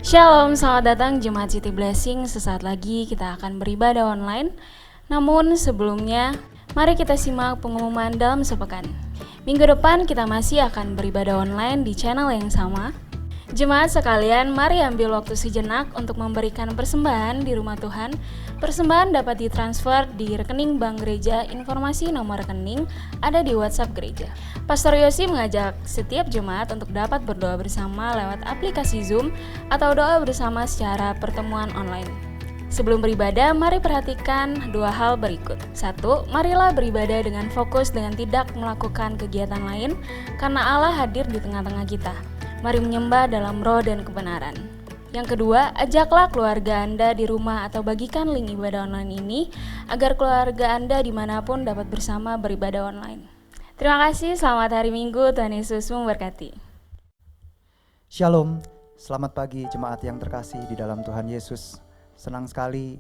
Shalom, selamat datang Jemaat City Blessing. Sesaat lagi kita akan beribadah online. Namun sebelumnya, mari kita simak pengumuman dalam sepekan. Minggu depan kita masih akan beribadah online di channel yang sama. Jemaat sekalian, mari ambil waktu sejenak untuk memberikan persembahan di rumah Tuhan. Persembahan dapat ditransfer di rekening bank gereja. Informasi nomor rekening ada di WhatsApp gereja. Pastor Yosi mengajak setiap jemaat untuk dapat berdoa bersama lewat aplikasi Zoom atau doa bersama secara pertemuan online. Sebelum beribadah, mari perhatikan dua hal berikut. 1. Marilah beribadah dengan fokus dengan tidak melakukan kegiatan lain, karena Allah hadir di tengah-tengah kita. Mari menyembah dalam roh dan kebenaran. Yang kedua, ajaklah keluarga Anda di rumah atau bagikan link ibadah online ini agar keluarga Anda dimanapun dapat bersama beribadah online. Terima kasih, selamat hari Minggu, Tuhan Yesus memberkati. Shalom, selamat pagi jemaat yang terkasih di dalam Tuhan Yesus. Senang sekali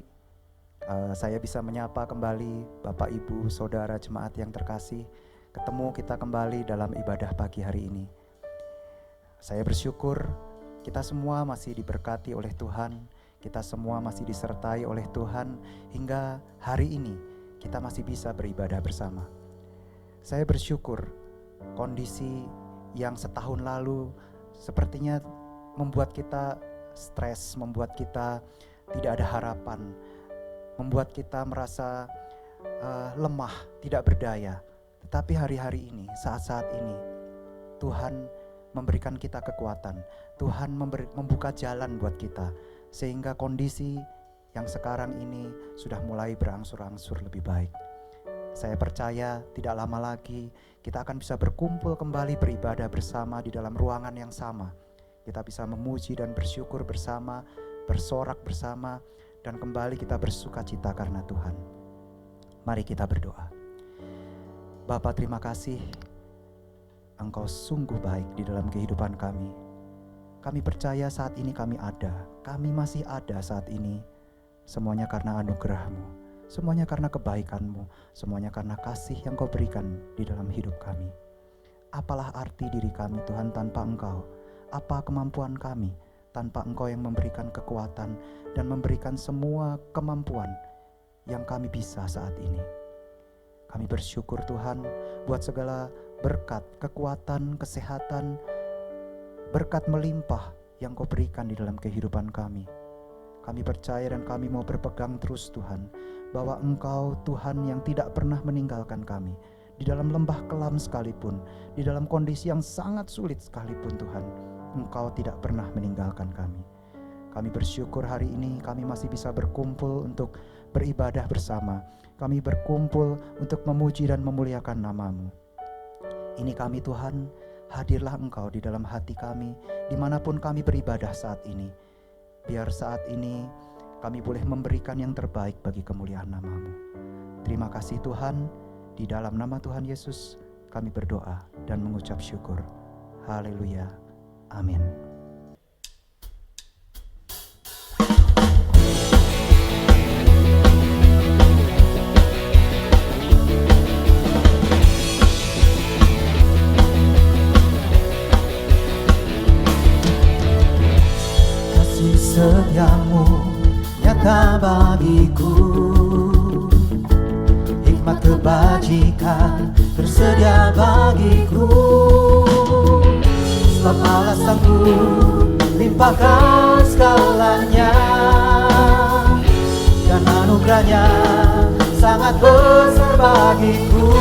saya bisa menyapa kembali Bapak, Ibu, Saudara jemaat yang terkasih. Ketemu kita kembali dalam ibadah pagi hari ini. Saya bersyukur kita semua masih diberkati oleh Tuhan, kita semua masih disertai oleh Tuhan hingga hari ini kita masih bisa beribadah bersama. Saya bersyukur kondisi yang setahun lalu sepertinya membuat kita stres, membuat kita tidak ada harapan, membuat kita merasa lemah, tidak berdaya. Tetapi hari-hari ini, saat-saat ini, Tuhan memberikan kita kekuatan. Tuhan membuka jalan buat kita, sehingga kondisi yang sekarang ini sudah mulai berangsur-angsur lebih baik. Saya percaya tidak lama lagi kita akan bisa berkumpul kembali beribadah bersama di dalam ruangan yang sama. Kita bisa memuji dan bersyukur bersama, bersorak bersama, dan kembali kita bersuka cita karena Tuhan. Mari kita berdoa. Bapa, terima kasih Engkau sungguh baik di dalam kehidupan kami. Kami percaya saat ini kami ada, kami masih ada saat ini. Semuanya karena anugerah-Mu, semuanya karena kebaikan-Mu, semuanya karena kasih yang Kau berikan di dalam hidup kami. Apalah arti diri kami Tuhan tanpa Engkau? Apa kemampuan kami tanpa Engkau yang memberikan kekuatan dan memberikan semua kemampuan yang kami bisa saat ini? Kami bersyukur Tuhan buat segala berkat, kekuatan, kesehatan, berkat melimpah yang Kau berikan di dalam kehidupan kami. Kami percaya dan kami mau berpegang terus Tuhan, bahwa Engkau Tuhan yang tidak pernah meninggalkan kami. Di dalam lembah kelam sekalipun, di dalam kondisi yang sangat sulit sekalipun Tuhan, Engkau tidak pernah meninggalkan kami. Kami bersyukur hari ini kami masih bisa berkumpul untuk beribadah bersama. Kami berkumpul untuk memuji dan memuliakan nama-Mu. Ini kami Tuhan, hadirlah Engkau di dalam hati kami, dimanapun kami beribadah saat ini. Biar saat ini kami boleh memberikan yang terbaik bagi kemuliaan nama-Mu. Terima kasih Tuhan, di dalam nama Tuhan Yesus kami berdoa dan mengucap syukur. Haleluya, amin. Setiamu nyata bagiku, hikmat kebajikan tersedia bagiku. Sebab alasanku limpahkan segalanya, dan anugerahnya sangat besar bagiku.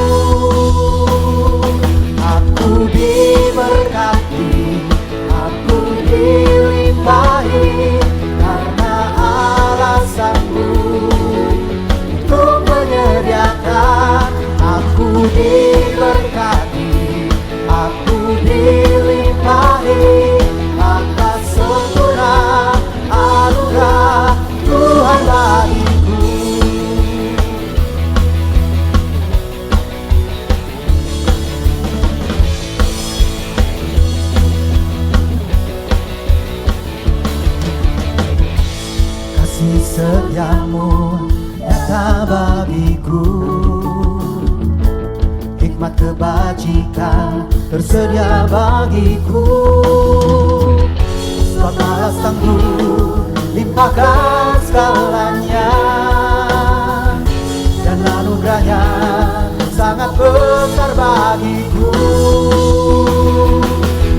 Aku diberkati, aku dilimpahi, karena alasanmu untuk menyediakan. Aku diberkati, aku dilimpahi, atas sempurna anugerah Tuhan bagiku. Kasih setiamu nyata bagiku, hikmat kebajikan tersedia bagiku. sebab Allah sanggup limpahkan segalanya, dan anugerahnya sangat besar bagiku.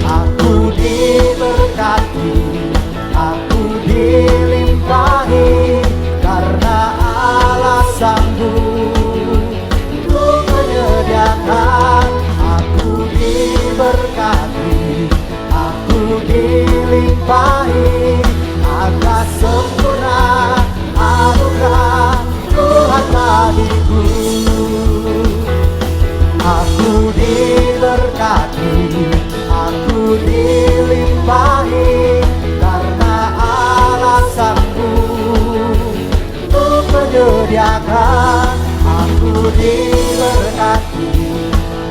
Aku diberkati, aku dilimpahi, karena Allah sanggup untuk menyediakan. Aku diberkati, aku dilimpahi, agar sempurna anugerah Tuhan bagiku. Aku diberkati, aku dilimpahi, karena Allah sanggup untuk menyediakan. Aku diberkati,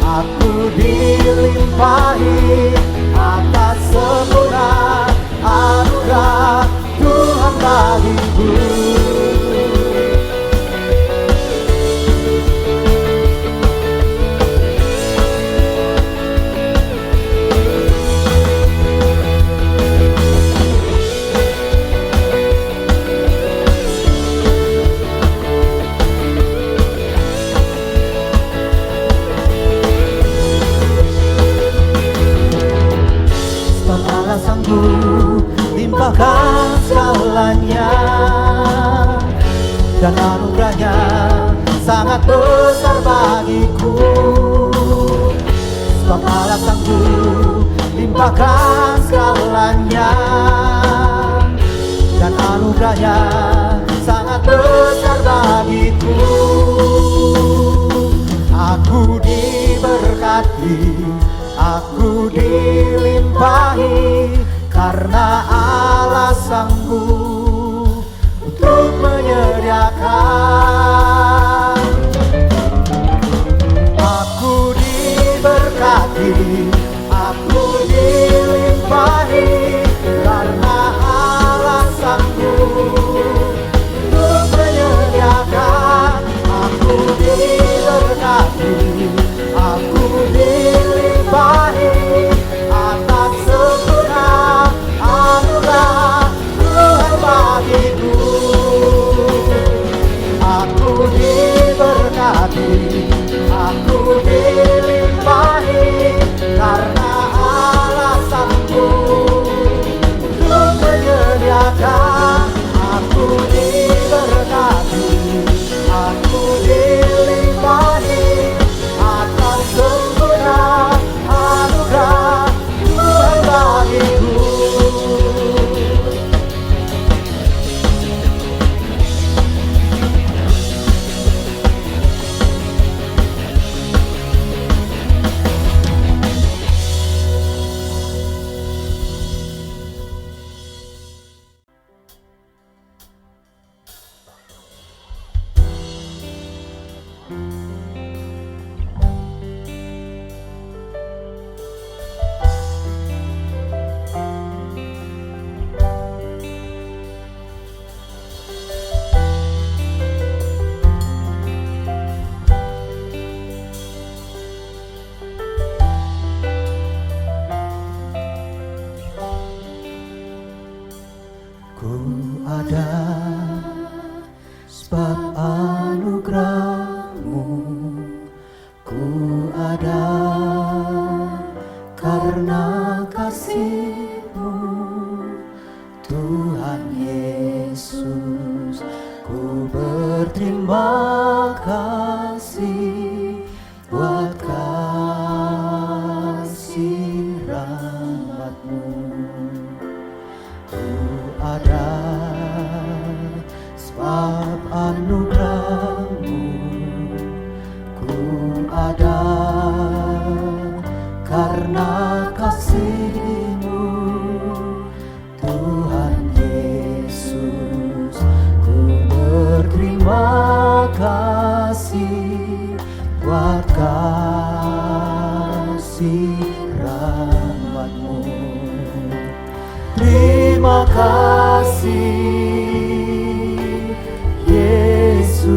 aku dilimpahi, atas sempurna anugerah Tuhan bagiku. Limpahkan segalanya, dan anugerahnya sangat besar bagiku. Sebab Allah sanggup limpahkan segalanya, dan anugerahnya sangat besar bagiku. Aku diberkati, aku dilimpahi, karena Allah sanggup untuk menyediakan. Aku diberkati, aku dilimpahi, karena Allah sanggup untuk menyediakan. Aku diberkati, aku dilimpahi, atas sempurna anugerah Tuhan bagiku. Aku diberkati, aku dilimpahi, karena Allah sanggup untuk menyediakan. Aku diberkati, aku dilimpahi, atas sempurna anugerah Tuhan bagiku. Ku ada sebab anugerah-Mu, ku ada karena kasih-Mu, Tuhan Yesus. Ku berterima kasih buat kasih rahmat-Mu. Ku ada sebab anugerah-Mu, ku ada karena kasih-Mu, Tuhan Yesus. Ku berterima kasih buat kasih rahmat-Mu. Terima kasih Yesus,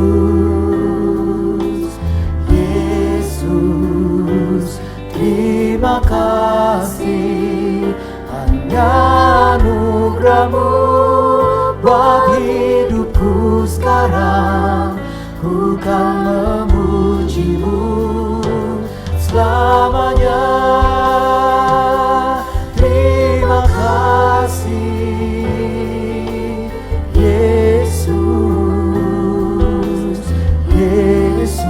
Yesus. Terima kasih hanya buat hidupku sekarang. Ku kan memuji-Mu selamanya. Terima kasih Yesus, Yesus.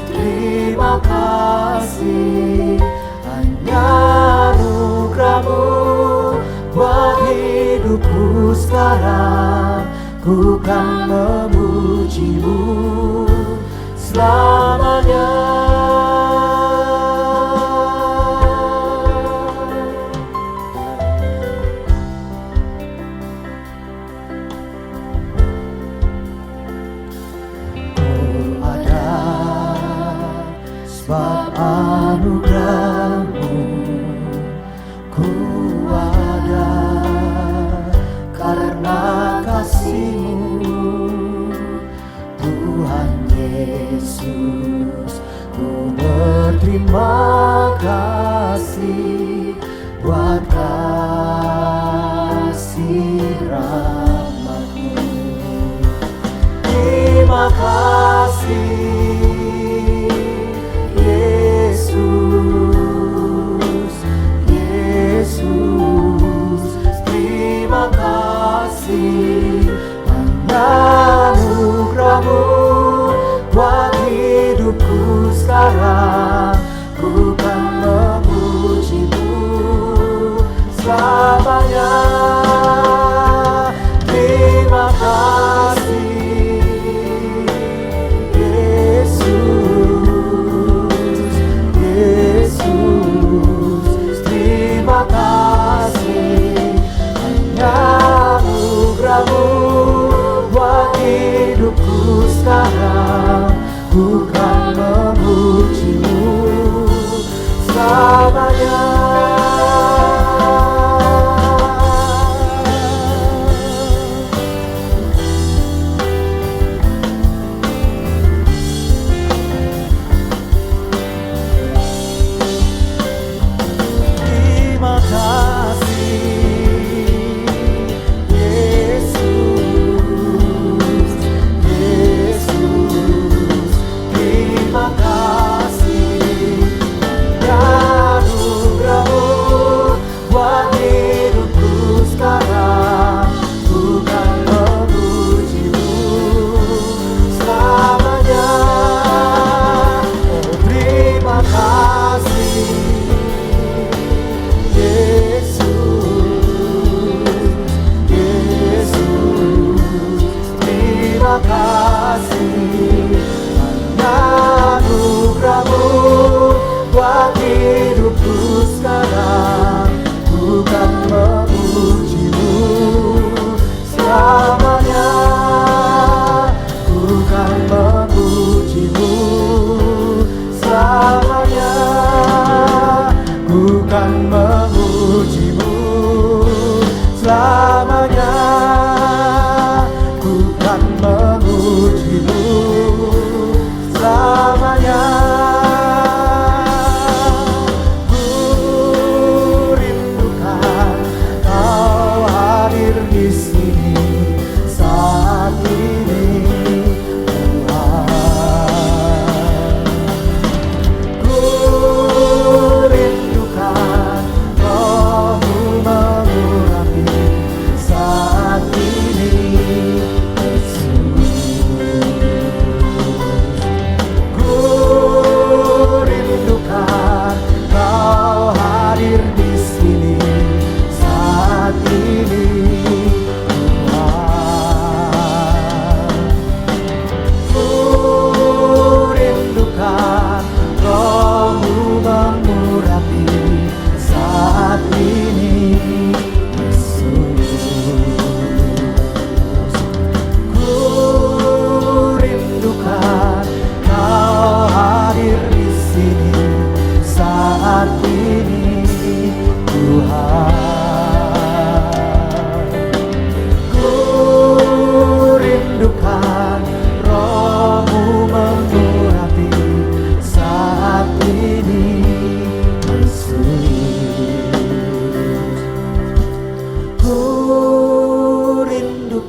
Terima kasih, hanya anugerah-Mu buat hidupku sekarang. Ku kan memuji-Mu selamanya. Kau ada sebab anugerah-Mu, ku ada karena kasih-Mu. Tuhan Yesus, ku berterima kasih buat kasih rahmat-Mu. Terima kasih Yesus, Yesus. Terima kasih, hanya anugerah-Mu buat hidupku sekarang. Ku kan memuji-Mu selamanya. Terima kasih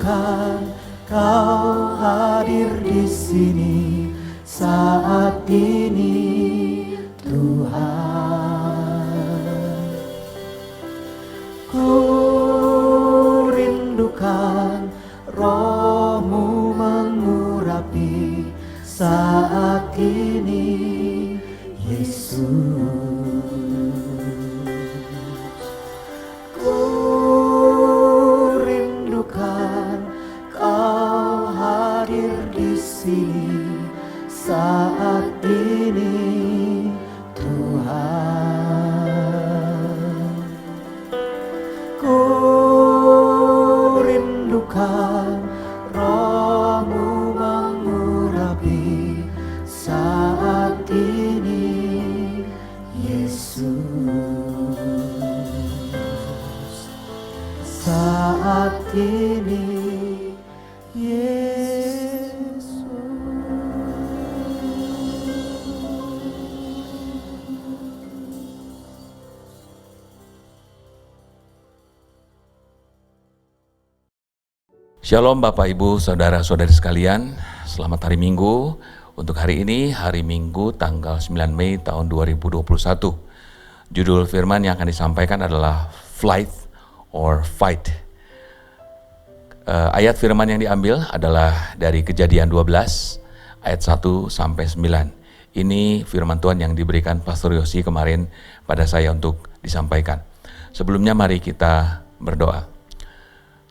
rindukan Kau hadir di sini saat ini, Tuhan. Ku rindukan Roh-Mu mengurapi saat ini, Yesus. Ku rindukan Kau hadir di sini saat ini, Tuhan. Ku rindukan Roh-Mu mengurapi saat ini, Yesus. Saat ini, Yesus. Shalom Bapak Ibu Saudara-saudari sekalian, selamat hari Minggu. Untuk hari ini, hari Minggu tanggal 9 Mei tahun 2021. Judul firman yang akan disampaikan adalah Flight or Fight. Ayat firman yang diambil adalah dari Kejadian 12 ayat 1 sampai 9. Ini firman Tuhan yang diberikan Pastor Yosi kemarin pada saya untuk disampaikan. Sebelumnya mari kita berdoa.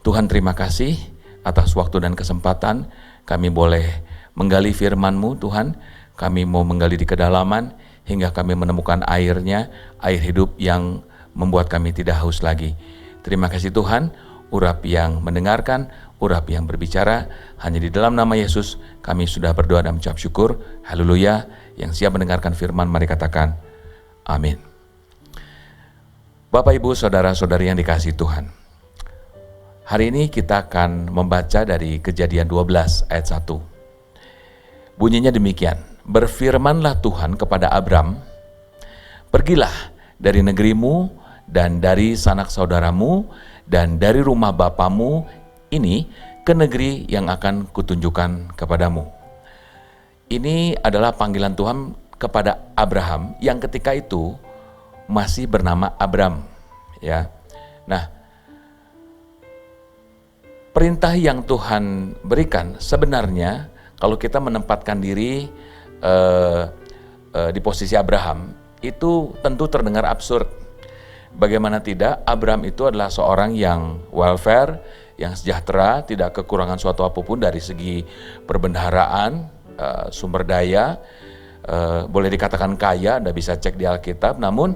Tuhan, terima kasih atas waktu dan kesempatan kami boleh menggali firman-Mu, Tuhan. Kami mau menggali di kedalaman hingga kami menemukan airnya, air hidup yang membuat kami tidak haus lagi. Terima kasih Tuhan, urap yang mendengarkan, urap yang berbicara. Hanya di dalam nama Yesus kami sudah berdoa dan mengucap syukur. Haleluya. Yang siap mendengarkan firman, mari katakan amin. Bapak, Ibu, Saudara-saudari yang dikasihi Tuhan, hari ini kita akan membaca dari Kejadian 12 ayat 1. Bunyinya demikian, berfirmanlah Tuhan kepada Abram, pergilah dari negerimu dan dari sanak saudaramu dan dari rumah bapamu ini ke negeri yang akan kutunjukkan kepadamu. Ini adalah panggilan Tuhan kepada Abraham yang ketika itu masih bernama Abram, ya. Nah, perintah yang Tuhan berikan sebenarnya kalau kita menempatkan diri di posisi Abraham itu tentu terdengar absurd. Bagaimana tidak, Abraham itu adalah seorang yang welfare, yang sejahtera, tidak kekurangan suatu apapun dari segi perbendaharaan, sumber daya, boleh dikatakan kaya, Anda bisa cek di Alkitab. Namun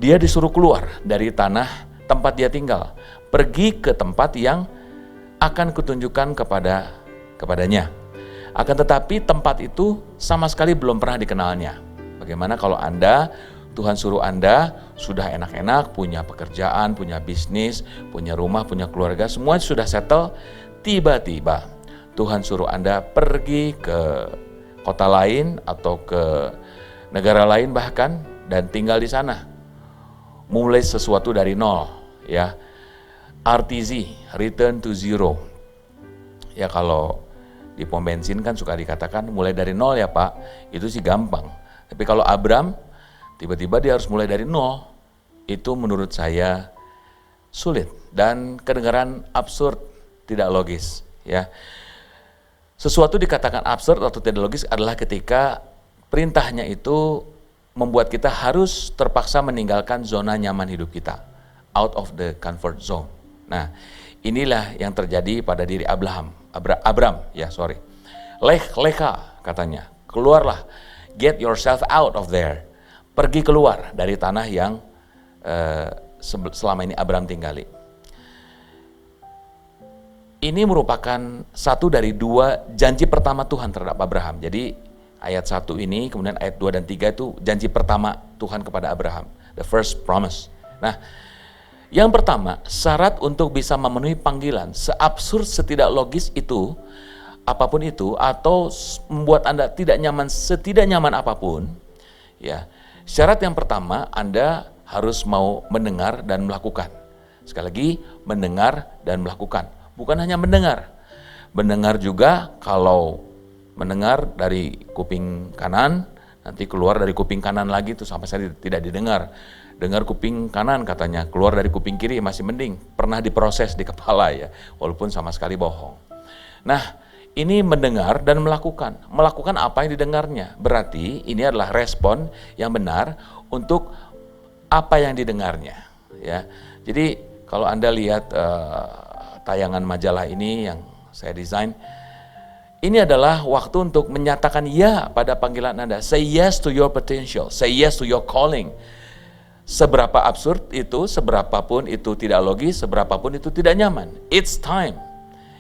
dia disuruh keluar dari tanah tempat dia tinggal, pergi ke tempat yang akan kutunjukkan kepadanya. Akan tetapi tempat itu sama sekali belum pernah dikenalnya. Bagaimana kalau Anda, Tuhan suruh Anda sudah enak-enak, punya pekerjaan, punya bisnis, punya rumah, punya keluarga, semua sudah settle, tiba-tiba Tuhan suruh Anda pergi ke kota lain atau ke negara lain bahkan dan tinggal di sana. Mulai sesuatu dari nol, ya. RTZ, return to zero. Ya, kalau di pom bensin kan suka dikatakan mulai dari nol ya Pak, itu sih gampang. Tapi kalau Abram, tiba-tiba dia harus mulai dari nol, itu menurut saya sulit dan kedengaran absurd, tidak logis, ya. Sesuatu dikatakan absurd atau tidak logis adalah ketika perintahnya itu membuat kita harus terpaksa meninggalkan zona nyaman hidup kita, out of the comfort zone. Nah, inilah yang terjadi pada diri Abram, Lecha katanya, keluarlah, get yourself out of there, pergi keluar dari tanah yang selama ini Abram tinggali. Ini merupakan satu dari dua janji pertama Tuhan terhadap Abraham. Jadi ayat 1 ini, kemudian ayat 2 dan 3 itu janji pertama Tuhan kepada Abraham, the first promise. Nah, yang pertama, syarat untuk bisa memenuhi panggilan, seabsurd, setidak logis itu, apapun itu, atau membuat Anda tidak nyaman, setidak nyaman apapun, ya. Syarat yang pertama, Anda harus mau mendengar dan melakukan. Sekali lagi, mendengar dan melakukan. bukan hanya mendengar. Mendengar juga, kalau mendengar dari kuping kanan, nanti keluar dari kuping kanan lagi, itu sampai saya tidak didengar. Dengar kuping kanan katanya, keluar dari kuping kiri masih mending, pernah diproses di kepala ya, walaupun sama sekali bohong. Nah, ini mendengar dan melakukan. Melakukan apa yang didengarnya. Berarti ini adalah respon yang benar untuk apa yang didengarnya. Ya, jadi kalau Anda lihat tayangan majalah ini yang saya desain, ini adalah waktu untuk menyatakan ya pada panggilan Anda. Say yes to your potential, say yes to your calling. Seberapa absurd itu, seberapapun itu tidak logis, seberapapun itu tidak nyaman. It's time,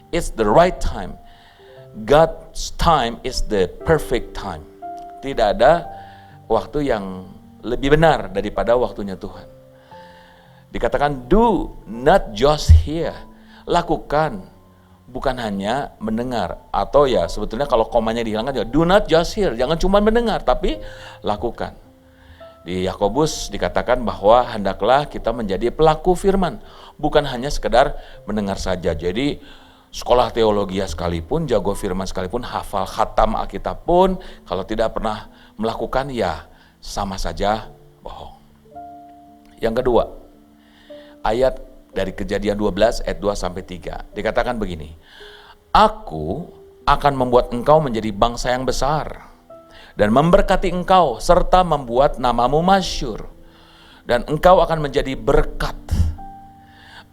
it's the right time. God's time is the perfect time. Tidak ada waktu yang lebih benar daripada waktunya Tuhan. Dikatakan do not just hear, lakukan, bukan hanya mendengar. Atau ya sebetulnya kalau komanya dihilangkan juga, do not just hear, jangan cuma mendengar tapi lakukan. Di Yakobus dikatakan bahwa hendaklah kita menjadi pelaku firman, bukan hanya sekedar mendengar saja. Jadi sekolah teologi sekalipun, jago firman sekalipun, hafal khatam Alkitab pun, kalau tidak pernah melakukan ya sama saja bohong. Yang kedua, ayat dari Kejadian 12 ayat 2-3. Dikatakan begini, Aku akan membuat engkau menjadi bangsa yang besar dan memberkati engkau serta membuat namamu masyhur, dan engkau akan menjadi berkat.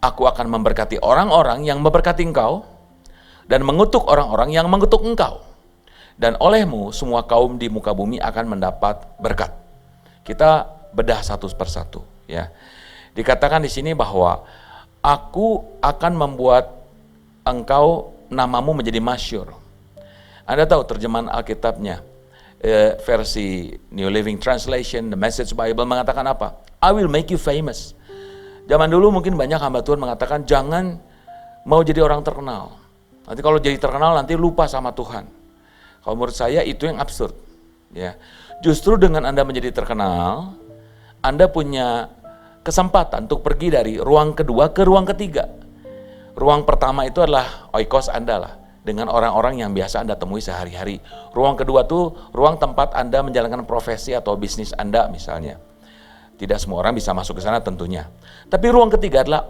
Aku akan memberkati orang-orang yang memberkati engkau dan mengutuk orang-orang yang mengutuk engkau. Dan olehmu semua kaum di muka bumi akan mendapat berkat. Kita bedah satu persatu ya. Dikatakan di sini bahwa aku akan membuat engkau namamu menjadi masyhur. Anda tahu terjemahan Alkitabnya, versi New Living Translation, The Message Bible mengatakan apa? I will make you famous. Zaman dulu mungkin banyak hamba Tuhan mengatakan jangan mau jadi orang terkenal. Nanti kalau jadi terkenal nanti lupa sama Tuhan. Kalau menurut saya itu yang absurd. Ya, justru dengan Anda menjadi terkenal, Anda punya kesempatan untuk pergi dari ruang kedua ke ruang ketiga. Ruang pertama itu adalah oikos Anda lah, dengan orang-orang yang biasa Anda temui sehari-hari. Ruang kedua tuh ruang tempat Anda menjalankan profesi atau bisnis Anda misalnya. Tidak semua orang bisa masuk ke sana tentunya. Tapi ruang ketiga adalah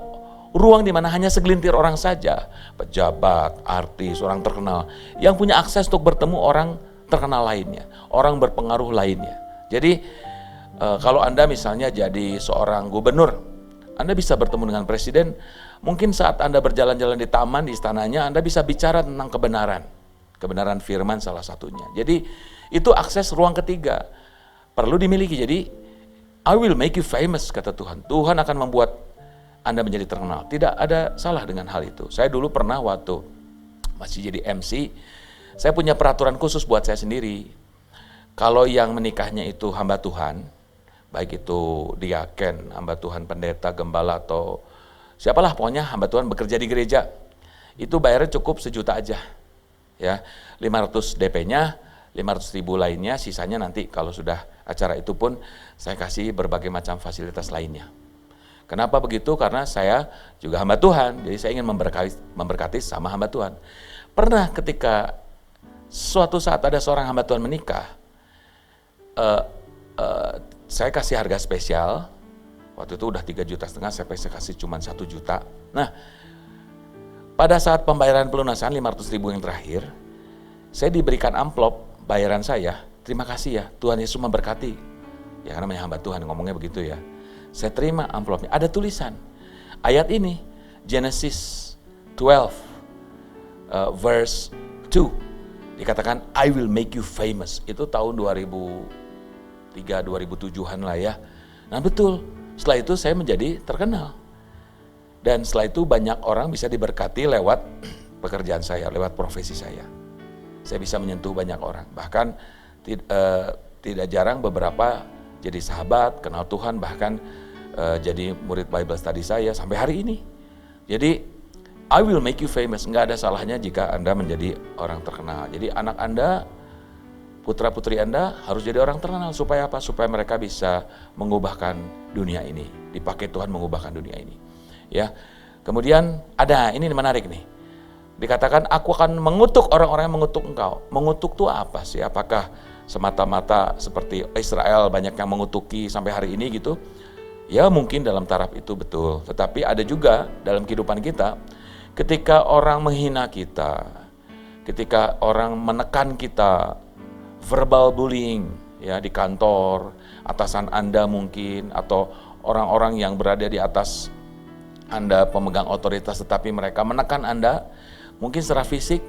ruang di mana hanya segelintir orang saja, pejabat, artis, orang terkenal, yang punya akses untuk bertemu orang terkenal lainnya, orang berpengaruh lainnya. Jadi kalau Anda misalnya jadi seorang gubernur, Anda bisa bertemu dengan presiden, mungkin saat Anda berjalan-jalan di taman, di istananya, Anda bisa bicara tentang kebenaran firman salah satunya. Jadi itu akses ruang ketiga, perlu dimiliki. Jadi I will make you famous, kata Tuhan. Tuhan akan membuat Anda menjadi terkenal. Tidak ada salah dengan hal itu. Saya dulu pernah waktu masih jadi MC, saya punya peraturan khusus buat saya sendiri. Kalau yang menikahnya itu hamba Tuhan, baik itu diaken, hamba Tuhan, pendeta, gembala, atau siapalah pokoknya hamba Tuhan bekerja di gereja, itu bayarnya cukup 1 juta aja. Ya, 500 DP-nya, 500.000 lainnya, sisanya nanti kalau sudah acara itu pun saya kasih berbagai macam fasilitas lainnya. Kenapa begitu? Karena saya juga hamba Tuhan, jadi saya ingin memberkati sama hamba Tuhan. Pernah ketika suatu saat ada seorang hamba Tuhan menikah, saya kasih harga spesial. Waktu itu udah 3,5 juta, saya kasih cuma 1 juta. Nah, pada saat pembayaran pelunasan 500.000 yang terakhir, saya diberikan amplop bayaran saya. Terima kasih ya, Tuhan Yesus memberkati. Ya karena namanya hamba Tuhan ngomongnya begitu ya. Saya terima amplopnya, ada tulisan ayat ini, Genesis 12 verse 2, dikatakan I will make you famous. Itu tahun 2003-2007an lah ya. Nah betul, setelah itu saya menjadi terkenal. Dan setelah itu banyak orang bisa diberkati lewat pekerjaan saya, lewat profesi saya. Saya bisa menyentuh banyak orang, bahkan tidak jarang beberapa jadi sahabat, kenal Tuhan, bahkan jadi murid Bible study saya sampai hari ini. Jadi I will make you famous, nggak ada salahnya jika Anda menjadi orang terkenal. Jadi anak Anda, putra-putri Anda harus jadi orang terkenal. Supaya apa? Supaya mereka bisa mengubahkan dunia ini, dipakai Tuhan mengubahkan dunia ini. Ya. Kemudian ada, ini menarik nih, Dikatakan aku akan mengutuk orang-orang yang mengutuk engkau. Mengutuk itu apa sih? Apakah semata-mata seperti Israel banyak yang mengutuki sampai hari ini gitu? Ya mungkin dalam taraf itu betul. Tetapi ada juga dalam kehidupan kita, ketika orang menghina kita, ketika orang menekan kita, verbal bullying ya di kantor, atasan Anda mungkin, atau orang-orang yang berada di atas Anda pemegang otoritas tetapi mereka menekan Anda, mungkin secara fisik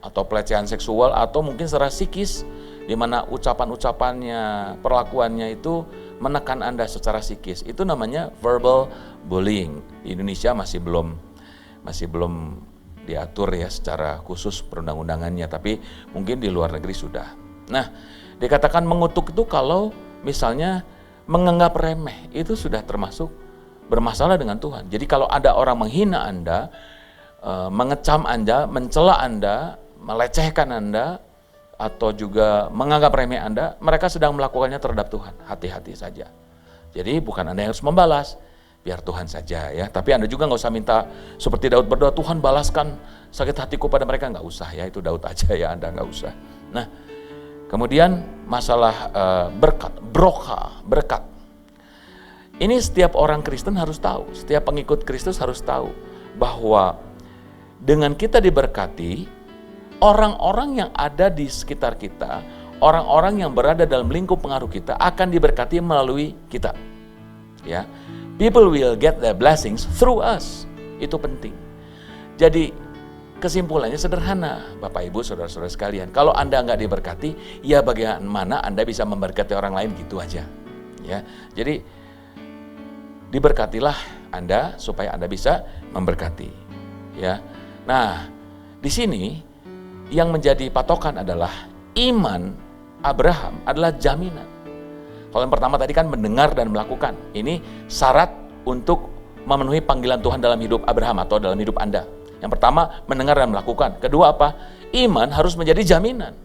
atau pelecehan seksual atau mungkin secara psikis, di mana ucapan-ucapannya, perlakuannya itu menekan Anda secara psikis. Itu namanya verbal bullying. Di Indonesia masih belum diatur ya secara khusus perundang-undangannya, tapi mungkin di luar negeri sudah. Nah, dikatakan mengutuk itu kalau misalnya menganggap remeh, itu sudah termasuk bermasalah dengan Tuhan. Jadi kalau ada orang menghina Anda, mengecam Anda, mencela Anda, melecehkan Anda, atau juga menganggap remeh Anda, mereka sedang melakukannya terhadap Tuhan. Hati-hati saja. Jadi bukan Anda yang harus membalas, biar Tuhan saja ya. Tapi Anda juga nggak usah minta seperti Daud berdoa, Tuhan balaskan sakit hatiku pada mereka, nggak usah ya, itu Daud aja ya, Anda nggak usah. Nah, kemudian masalah berkat. Ini setiap orang Kristen harus tahu, setiap pengikut Kristus harus tahu bahwa dengan kita diberkati, orang-orang yang ada di sekitar kita, orang-orang yang berada dalam lingkup pengaruh kita akan diberkati melalui kita. Ya, people will get their blessings through us. Itu penting. Jadi kesimpulannya sederhana, Bapak Ibu, saudara-saudara sekalian. Kalau Anda nggak diberkati, ya bagaimana Anda bisa memberkati orang lain, gitu aja. Ya, jadi diberkatilah Anda supaya Anda bisa memberkati. Ya. Nah, di sini yang menjadi patokan adalah iman Abraham adalah jaminan. Kalau yang pertama tadi kan mendengar dan melakukan. Ini syarat untuk memenuhi panggilan Tuhan dalam hidup Abraham atau dalam hidup Anda. Yang pertama mendengar dan melakukan. Kedua apa? Iman harus menjadi jaminan.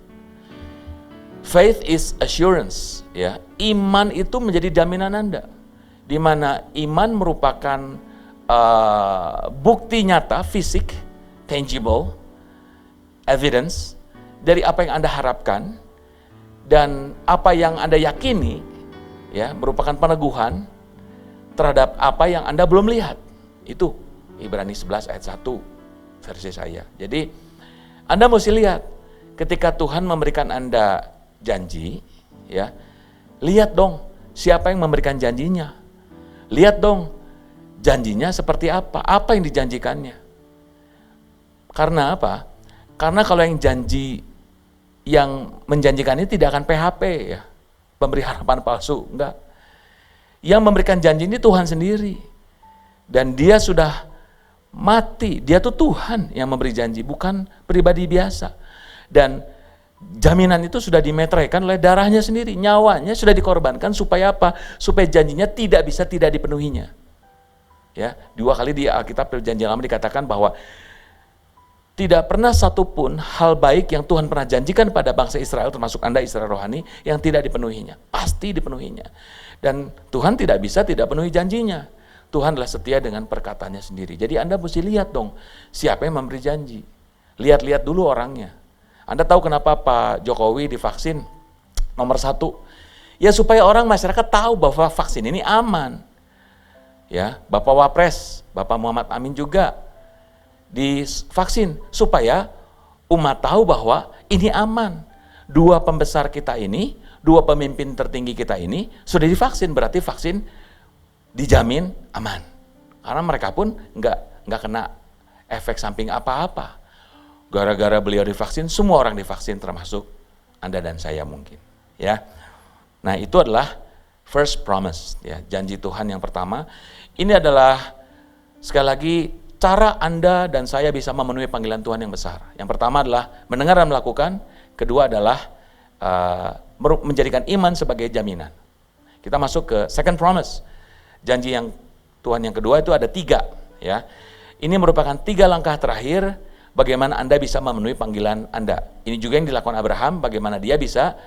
Faith is assurance. Ya, iman itu menjadi jaminan Anda. Di mana iman merupakan bukti nyata, fisik, tangible, evidence dari apa yang Anda harapkan dan apa yang Anda yakini, ya, merupakan peneguhan terhadap apa yang Anda belum lihat. Itu Ibrani 11 ayat 1 versi saya. Jadi Anda mesti lihat ketika Tuhan memberikan Anda janji, ya, lihat dong siapa yang memberikan janjinya. Lihat dong janjinya seperti apa yang dijanjikannya. Karena apa? Karena kalau yang menjanjikan ini tidak akan PHP ya, pemberi harapan palsu, enggak. Yang memberikan janji ini Tuhan sendiri. Dan dia sudah mati, dia tuh Tuhan yang memberi janji, bukan pribadi biasa. Dan jaminan itu sudah dimeteraikan oleh darahnya sendiri, nyawanya sudah dikorbankan supaya apa? Supaya janjinya tidak bisa tidak dipenuhinya. Ya, 2 kali di Alkitab Perjanjian Lama dikatakan bahwa tidak pernah satupun hal baik yang Tuhan pernah janjikan pada bangsa Israel, termasuk Anda Israel rohani, yang tidak dipenuhinya. Pasti dipenuhinya. Dan Tuhan tidak bisa tidak penuhi janjinya. Tuhan adalah setia dengan perkataannya sendiri. Jadi Anda mesti lihat dong, siapa yang memberi janji. Lihat-lihat dulu orangnya. Anda tahu kenapa Pak Jokowi divaksin nomor 1? Ya supaya orang masyarakat tahu bahwa vaksin ini aman. Ya, Bapak Wapres, Bapak Muhammad Amin juga divaksin supaya umat tahu bahwa ini aman. 2 pembesar kita ini, 2 pemimpin tertinggi kita ini sudah divaksin, berarti vaksin dijamin aman. Karena mereka pun nggak kena efek samping apa-apa. Gara-gara beliau divaksin, semua orang divaksin termasuk Anda dan saya mungkin. Ya, nah itu adalah first promise, ya, janji Tuhan yang pertama. Ini adalah sekali lagi cara Anda dan saya bisa memenuhi panggilan Tuhan yang besar. Yang pertama adalah mendengar dan melakukan. Kedua adalah menjadikan iman sebagai jaminan. Kita masuk ke second promise. Janji yang Tuhan yang kedua itu ada 3. Ya. Ini merupakan 3 langkah terakhir bagaimana Anda bisa memenuhi panggilan Anda. Ini juga yang dilakukan Abraham, bagaimana dia bisa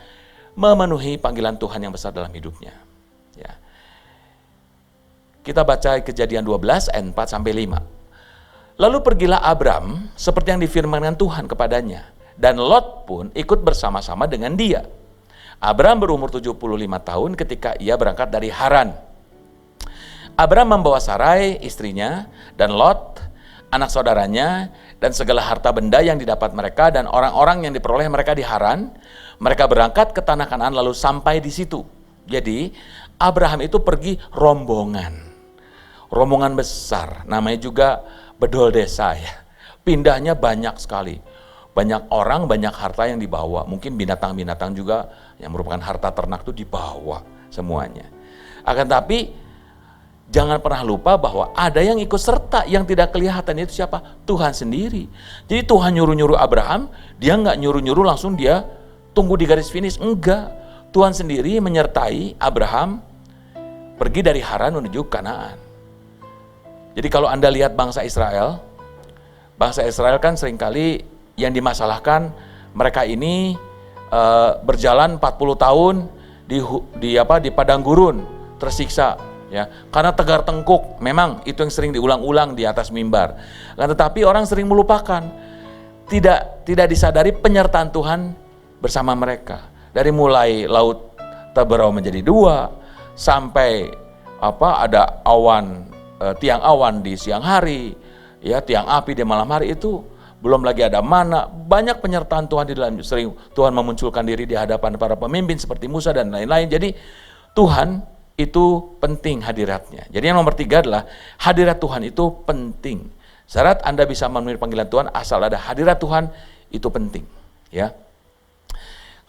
memenuhi panggilan Tuhan yang besar dalam hidupnya. Ya. Kita baca Kejadian 12 ayat 4-5. Lalu pergilah Abram seperti yang difirmankan Tuhan kepadanya, dan Lot pun ikut bersama-sama dengan dia. Abram berumur 75 tahun ketika ia berangkat dari Haran. Abram membawa Sarai istrinya dan Lot anak saudaranya dan segala harta benda yang didapat mereka dan orang-orang yang diperoleh mereka di Haran. Mereka berangkat ke tanah Kanaan lalu sampai di situ. Jadi Abraham itu pergi rombongan besar, namanya juga bedol desa ya. Pindahnya banyak sekali, banyak orang, banyak harta yang dibawa. Mungkin binatang-binatang juga yang merupakan harta ternak itu dibawa semuanya. Akan tapi jangan pernah lupa bahwa ada yang ikut serta yang tidak kelihatan, itu siapa? Tuhan sendiri. Jadi Tuhan nyuruh-nyuruh Abraham, dia nggak nyuruh-nyuruh langsung dia tunggu di garis finish, enggak. Tuhan sendiri menyertai Abraham pergi dari Haran menuju Kanaan. Jadi kalau Anda lihat bangsa Israel kan seringkali yang dimasalahkan mereka ini berjalan 40 tahun di padang gurun, tersiksa. Ya, karena tegar tengkuk, memang itu yang sering diulang-ulang di atas mimbar. Tetapi orang sering melupakan, tidak disadari penyertaan Tuhan bersama mereka. Dari mulai laut terbelah menjadi dua, sampai ada awan, tiang awan di siang hari, ya tiang api di malam hari, itu belum lagi ada mana, banyak penyertaan Tuhan di dalam. Sering Tuhan memunculkan diri di hadapan para pemimpin seperti Musa dan lain-lain. Jadi Tuhan itu penting hadiratnya. Jadi yang nomor 3 adalah hadirat Tuhan itu penting. Syarat Anda bisa memenuhi panggilan Tuhan asal ada hadirat Tuhan itu penting. Ya,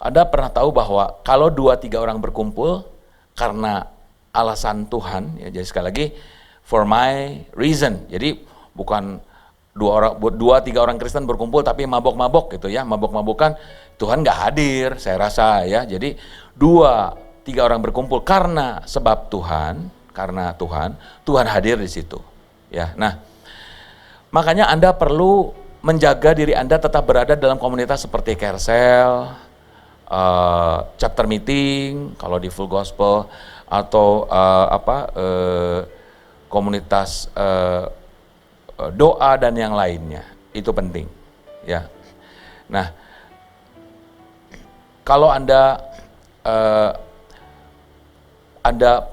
Anda pernah tahu bahwa kalau 2-3 orang berkumpul karena alasan Tuhan, ya, jadi sekali lagi for my reason. Jadi bukan 2-3 orang Kristen berkumpul tapi mabok-mabok gitu ya, mabok-mabokan, Tuhan nggak hadir, saya rasa ya. Jadi 2-3 orang berkumpul karena sebab Tuhan, Tuhan hadir di situ. Ya, nah, makanya Anda perlu menjaga diri Anda tetap berada dalam komunitas seperti Carousel, chapter meeting, kalau di Full Gospel, atau komunitas doa dan yang lainnya. Itu penting. Ya, nah, kalau Anda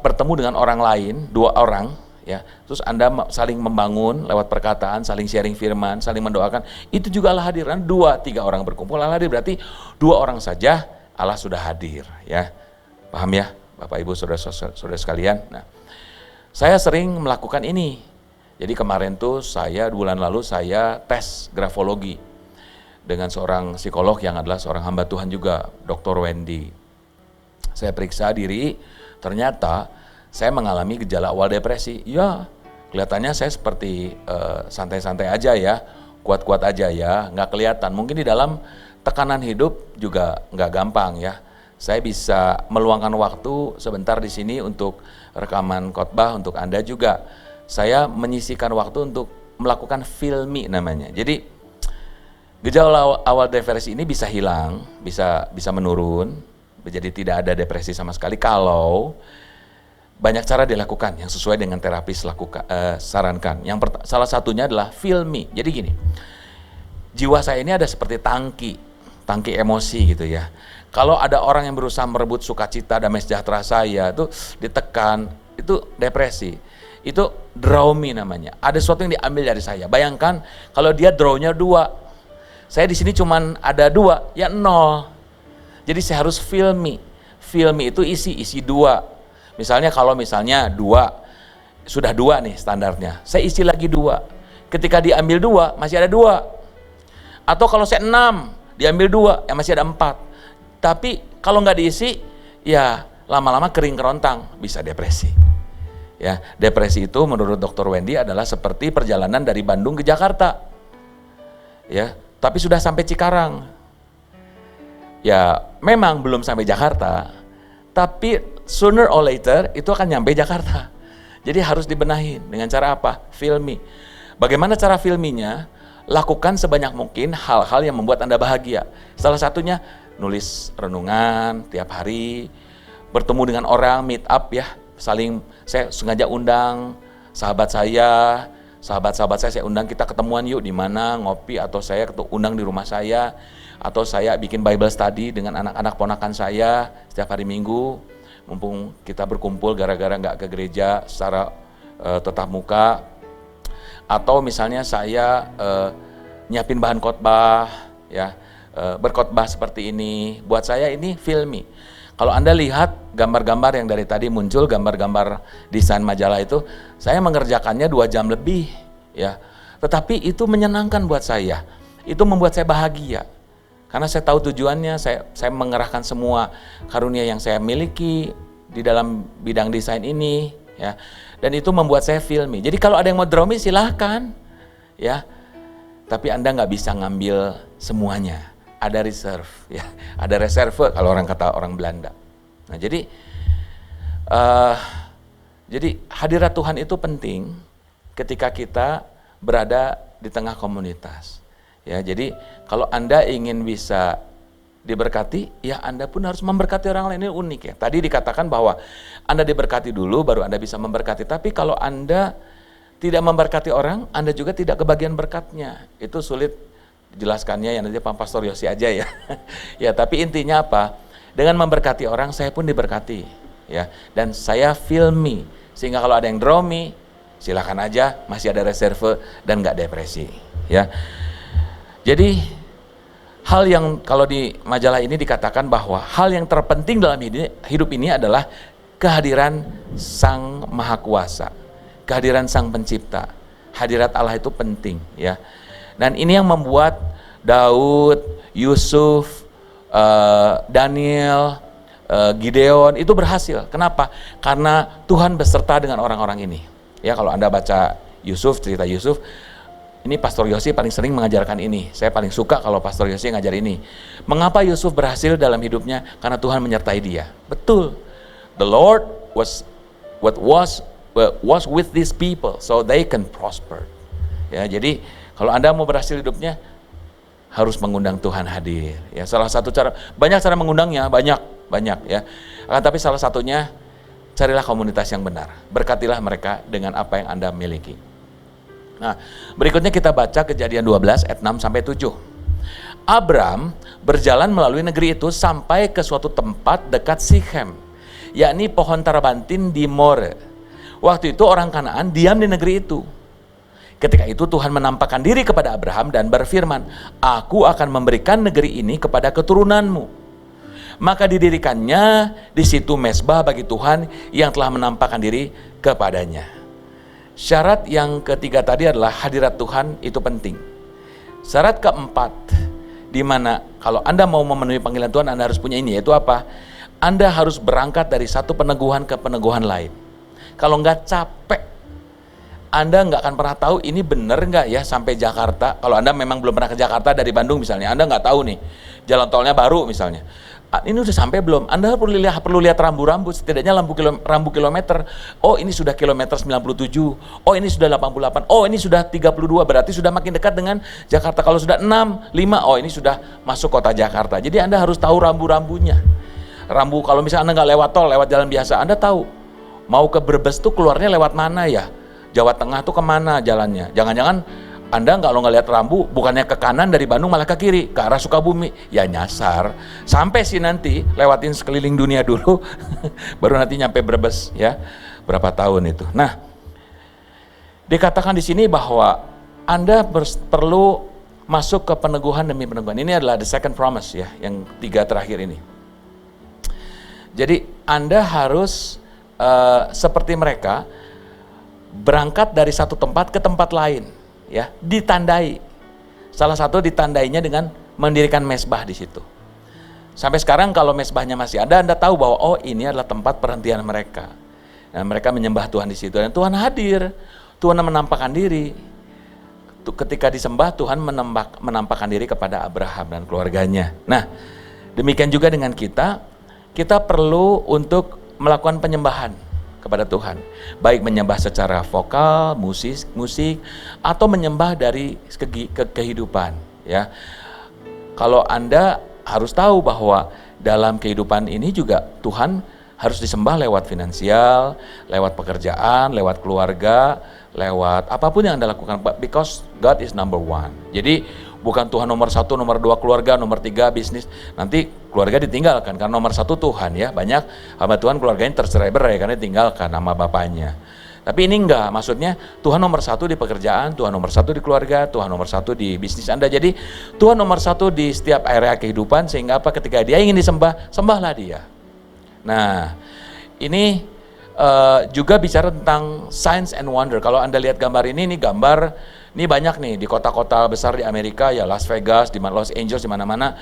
bertemu dengan orang lain, 2 orang, ya, terus Anda saling membangun lewat perkataan, saling sharing firman, saling mendoakan, itu juga Allah hadir. 2-3 orang berkumpul Allah hadir, berarti 2 orang saja Allah sudah hadir, ya. Paham ya, Bapak Ibu Saudara sekalian? Nah, saya sering melakukan ini. Jadi kemarin tuh bulan lalu saya tes grafologi dengan seorang psikolog yang adalah seorang hamba Tuhan juga, Dr. Wendy. Saya periksa diri, ternyata saya mengalami gejala awal depresi. Ya, kelihatannya saya seperti santai-santai aja ya, kuat-kuat aja ya, nggak kelihatan. Mungkin di dalam tekanan hidup juga nggak gampang ya. Saya bisa meluangkan waktu sebentar di sini untuk rekaman khotbah untuk Anda juga. Saya menyisihkan waktu untuk melakukan filmi namanya. Jadi gejala awal depresi ini bisa hilang, bisa menurun, jadi tidak ada depresi sama sekali kalau banyak cara dilakukan yang sesuai dengan terapis sarankan. Salah satunya adalah filmi. Jadi gini, jiwa saya ini ada seperti tangki emosi gitu ya. Kalau ada orang yang berusaha merebut sukacita, damai sejahtera saya, itu ditekan, itu depresi. Itu draw me namanya. Ada sesuatu yang diambil dari saya. Bayangkan kalau dia draw-nya 2, saya di sini cuman ada 2, ya 0. Jadi saya harus filmi. Filmi itu isi 2. Misalnya kalau 2, sudah 2 nih standarnya. Saya isi lagi 2. Ketika diambil 2, masih ada 2. Atau kalau saya 6, diambil 2, ya masih ada 4. Tapi kalau nggak diisi, ya lama-lama kering kerontang, bisa depresi. Ya, depresi itu menurut Dr. Wendy adalah seperti perjalanan dari Bandung ke Jakarta. Ya, tapi sudah sampai Cikarang. Ya, memang belum sampai Jakarta, tapi sooner or later itu akan nyampe Jakarta. Jadi harus dibenahin dengan cara apa? Filmi. Bagaimana cara filminya? Lakukan sebanyak mungkin hal-hal yang membuat Anda bahagia. Salah satunya nulis renungan tiap hari, bertemu dengan orang, meet up ya, saya sengaja undang sahabat saya, sahabat-sahabat saya undang, kita ketemuan yuk di mana, ngopi, atau saya undang di rumah saya, atau saya bikin Bible study dengan anak-anak ponakan saya setiap hari Minggu, mumpung kita berkumpul gara-gara nggak ke gereja secara tatap muka. Atau misalnya saya nyiapin bahan khotbah, ya, berkhotbah seperti ini. Buat saya ini filmi. Kalau Anda lihat gambar-gambar yang dari tadi muncul, gambar-gambar desain majalah itu, saya mengerjakannya 2 jam lebih, ya. Tetapi itu menyenangkan buat saya. Itu membuat saya bahagia. Karena saya tahu tujuannya, saya mengerahkan semua karunia yang saya miliki di dalam bidang desain ini, ya. Dan itu membuat saya filmi. Jadi kalau ada yang mau drawing silahkan, ya. Tapi Anda nggak bisa ngambil semuanya. Ada reserve, ya, ada reserve kalau kata orang Belanda. Nah, jadi hadirat Tuhan itu penting ketika kita berada di tengah komunitas. Ya, jadi kalau Anda ingin bisa diberkati, ya Anda pun harus memberkati orang lain. Ini unik ya. Tadi dikatakan bahwa Anda diberkati dulu, baru Anda bisa memberkati. Tapi kalau Anda tidak memberkati orang, Anda juga tidak kebagian berkatnya. Itu sulit jelaskannya, ya nanti Pak Pastor Yosi aja ya. Ya, tapi intinya apa? Dengan memberkati orang, saya pun diberkati, ya. Dan saya filmi, sehingga kalau ada yang draw me, silakan aja, masih ada reserve dan nggak depresi, ya. Jadi hal yang kalau di majalah ini dikatakan bahwa hal yang terpenting dalam hidup ini adalah kehadiran Sang Maha Kuasa, kehadiran Sang Pencipta. Hadirat Allah itu penting, ya. Dan ini yang membuat Daud, Yusuf, Daniel, Gideon itu berhasil. Kenapa? Karena Tuhan beserta dengan orang-orang ini. Ya, kalau Anda baca Yusuf, cerita Yusuf, ini Pastor Yosi paling sering mengajarkan ini. Saya paling suka kalau Pastor Yosi ngajar ini. Mengapa Yusuf berhasil dalam hidupnya? Karena Tuhan menyertai dia. Betul. The Lord was with these people so they can prosper. Ya, jadi kalau Anda mau berhasil hidupnya, harus mengundang Tuhan hadir. Ya, salah satu cara, banyak cara mengundangnya, banyak ya. Tapi salah satunya, carilah komunitas yang benar. Berkatilah mereka dengan apa yang Anda miliki. Nah, berikutnya kita baca Kejadian 12 ayat 6 sampai 7. Abram berjalan melalui negeri itu sampai ke suatu tempat dekat Sikhem, yakni pohon tarabantin di More. Waktu itu orang Kanaan diam di negeri itu. Ketika itu Tuhan menampakkan diri kepada Abraham dan berfirman, "Aku akan memberikan negeri ini kepada keturunanmu." Maka didirikannya di situ mezbah bagi Tuhan yang telah menampakkan diri kepadanya. Syarat yang ketiga tadi adalah hadirat Tuhan itu penting. Syarat keempat, di mana kalau Anda mau memenuhi panggilan Tuhan, Anda harus punya ini, yaitu apa? Anda harus berangkat dari satu peneguhan ke peneguhan lain. Kalau nggak capek, Anda nggak akan pernah tahu ini benar nggak ya sampai Jakarta. Kalau Anda memang belum pernah ke Jakarta dari Bandung misalnya, Anda nggak tahu nih jalan tolnya baru misalnya. Ini udah sampai belum? Anda perlu lihat rambu-rambu, setidaknya rambu kilometer. Oh, ini sudah kilometer 97. Oh, ini sudah 88. Oh, ini sudah 32. Berarti sudah makin dekat dengan Jakarta. Kalau sudah 6, 5, oh ini sudah masuk kota Jakarta. Jadi Anda harus tahu rambu-rambunya. Rambu kalau misalnya Anda nggak lewat tol, lewat jalan biasa, Anda tahu mau ke Brebes tuh keluarnya lewat mana ya? Jawa Tengah tuh kemana jalannya? Jangan-jangan Anda kalau nggak lihat rambu, bukannya ke kanan dari Bandung malah ke kiri, ke arah Sukabumi. Ya nyasar. Sampai sih nanti lewatin sekeliling dunia dulu, baru nanti nyampe Brebes ya. Berapa tahun itu? Nah, dikatakan di sini bahwa Anda perlu masuk ke peneguhan demi peneguhan. Ini adalah the second promise ya, yang 3 terakhir ini. Jadi Anda harus seperti mereka, berangkat dari satu tempat ke tempat lain, ya, ditandai. Salah satu ditandainya dengan mendirikan mezbah di situ. Sampai sekarang kalau mezbahnya masih ada, Anda tahu bahwa oh ini adalah tempat perhentian mereka. Dan mereka menyembah Tuhan di situ dan Tuhan hadir. Tuhan menampakkan diri. Ketika disembah, Tuhan menampakkan diri kepada Abraham dan keluarganya. Nah, demikian juga dengan kita perlu untuk melakukan penyembahan kepada Tuhan, baik menyembah secara vokal, musik, atau menyembah dari segi kehidupan. Ya, kalau Anda harus tahu bahwa dalam kehidupan ini juga Tuhan harus disembah lewat finansial, lewat pekerjaan, lewat keluarga, lewat apapun yang Anda lakukan, because God is number one. Jadi bukan Tuhan nomor 1, nomor 2 keluarga, nomor 3 bisnis. Nanti keluarga ditinggalkan karena nomor 1 Tuhan ya. Banyak hamba Tuhan keluarganya tercerai-berai karena ditinggalkan sama bapaknya. Tapi ini enggak, maksudnya Tuhan nomor 1 di pekerjaan, Tuhan nomor 1 di keluarga, Tuhan nomor 1 di bisnis Anda. Jadi Tuhan nomor 1 di setiap area kehidupan, sehingga apa, ketika dia ingin disembah, sembahlah dia. Nah, ini juga bicara tentang signs and wonder. Kalau Anda lihat gambar ini gambar, ini banyak nih di kota-kota besar di Amerika, ya Las Vegas, di Los Angeles, di mana-mana.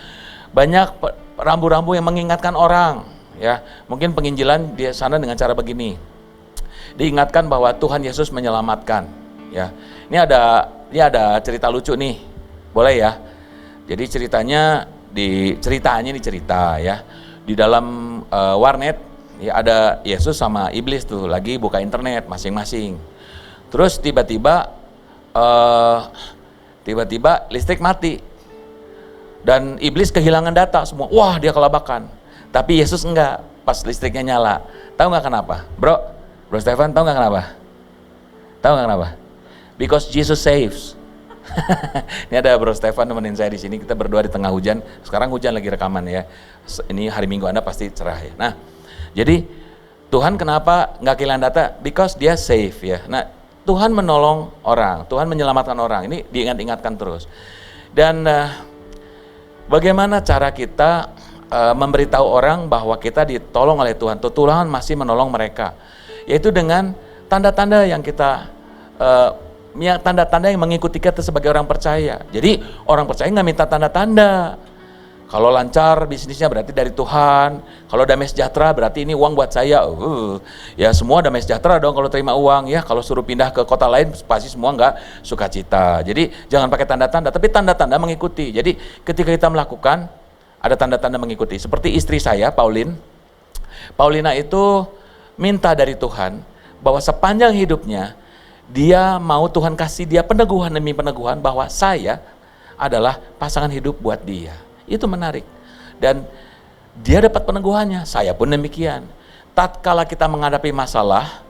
Banyak rambu-rambu yang mengingatkan orang, ya. Mungkin penginjilan di sana dengan cara begini. Diingatkan bahwa Tuhan Yesus menyelamatkan, ya. Ini ada cerita lucu nih. Boleh ya? Jadi ceritanya ya. Di dalam warnet ya, ada Yesus sama iblis tuh lagi buka internet masing-masing. Terus tiba-tiba listrik mati dan iblis kehilangan data semua. Wah, dia kelabakan. Tapi Yesus enggak, pas listriknya nyala. Tahu nggak kenapa? Bro Stefan, tahu nggak kenapa? Tahu nggak kenapa? Because Jesus saves. Ini ada Bro Stefan nemenin saya di sini, kita berdua di tengah hujan. Sekarang hujan lagi rekaman ya. Ini hari Minggu Anda pasti cerah ya. Nah, jadi Tuhan kenapa nggak kehilangan data? Because dia save ya. Nah, Tuhan menolong orang, Tuhan menyelamatkan orang. Ini diingat-ingatkan terus. Dan bagaimana cara kita memberitahu orang bahwa kita ditolong oleh Tuhan? Tuhan masih menolong mereka, yaitu dengan tanda-tanda yang kita tanda-tanda yang mengikuti kita sebagai orang percaya. Jadi orang percaya nggak minta tanda-tanda. Kalau lancar bisnisnya berarti dari Tuhan. Kalau damai sejahtera berarti ini uang buat saya. Ya semua damai sejahtera dong kalau terima uang ya. Kalau suruh pindah ke kota lain pasti semua nggak sukacita. Jadi jangan pakai tanda-tanda, tapi tanda-tanda mengikuti. Jadi ketika kita melakukan ada tanda-tanda mengikuti. Seperti istri saya, Paulina itu minta dari Tuhan bahwa sepanjang hidupnya dia mau Tuhan kasih dia peneguhan demi peneguhan bahwa saya adalah pasangan hidup buat dia. Itu menarik. Dan dia dapat peneguhannya, saya pun demikian. Tatkala kita menghadapi masalah,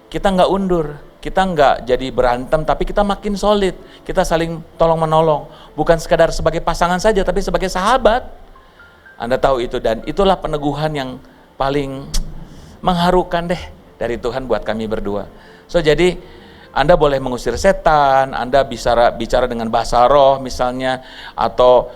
kita nggak undur, kita nggak jadi berantem, tapi kita makin solid. Kita saling tolong menolong, bukan sekadar sebagai pasangan saja, tapi sebagai sahabat. Anda tahu itu, dan itulah peneguhan yang paling mengharukan deh dari Tuhan buat kami berdua. So jadi Anda boleh mengusir setan, Anda bicara dengan bahasa roh misalnya, atau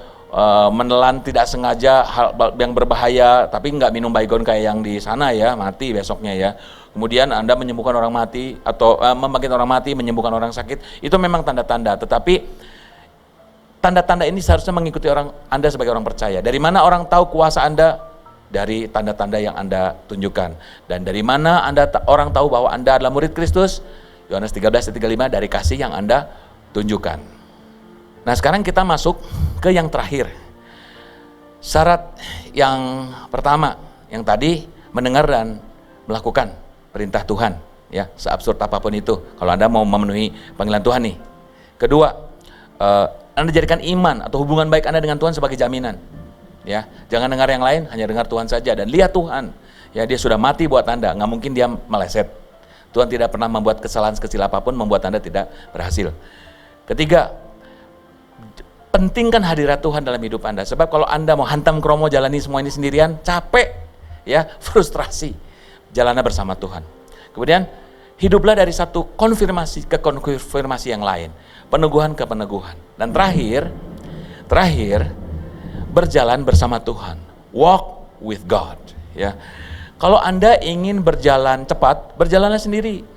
menelan tidak sengaja hal yang berbahaya, tapi nggak minum baygon kayak yang di sana ya, mati besoknya ya. Kemudian Anda menyembuhkan orang mati, atau membangkitkan orang mati, menyembuhkan orang sakit, itu memang tanda-tanda. Tetapi tanda-tanda ini seharusnya mengikuti Anda sebagai orang percaya. Dari mana orang tahu kuasa Anda? Dari tanda-tanda yang Anda tunjukkan. Dan dari mana orang tahu bahwa Anda adalah murid Kristus? Yohanes 13:35, dari kasih yang Anda tunjukkan. Nah, sekarang kita masuk ke yang terakhir. Syarat yang pertama, yang tadi mendengar dan melakukan perintah Tuhan, ya, seabsurd apapun itu. Kalau Anda mau memenuhi panggilan Tuhan nih. Kedua, Anda jadikan iman atau hubungan baik Anda dengan Tuhan sebagai jaminan. Ya, jangan dengar yang lain, hanya dengar Tuhan saja dan lihat Tuhan. Ya, dia sudah mati buat Anda, nggak mungkin dia meleset. Tuhan tidak pernah membuat kesalahan sekecil apapun membuat Anda tidak berhasil. Ketiga, pentingkan hadirat Tuhan dalam hidup Anda. Sebab kalau Anda mau hantam kromo jalani semua ini sendirian, capek, ya, frustrasi. Jalannya bersama Tuhan. Kemudian, hiduplah dari satu konfirmasi ke konfirmasi yang lain, peneguhan ke peneguhan. Dan terakhir, berjalan bersama Tuhan. Walk with God, ya. Kalau Anda ingin berjalan cepat, berjalanlah sendiri.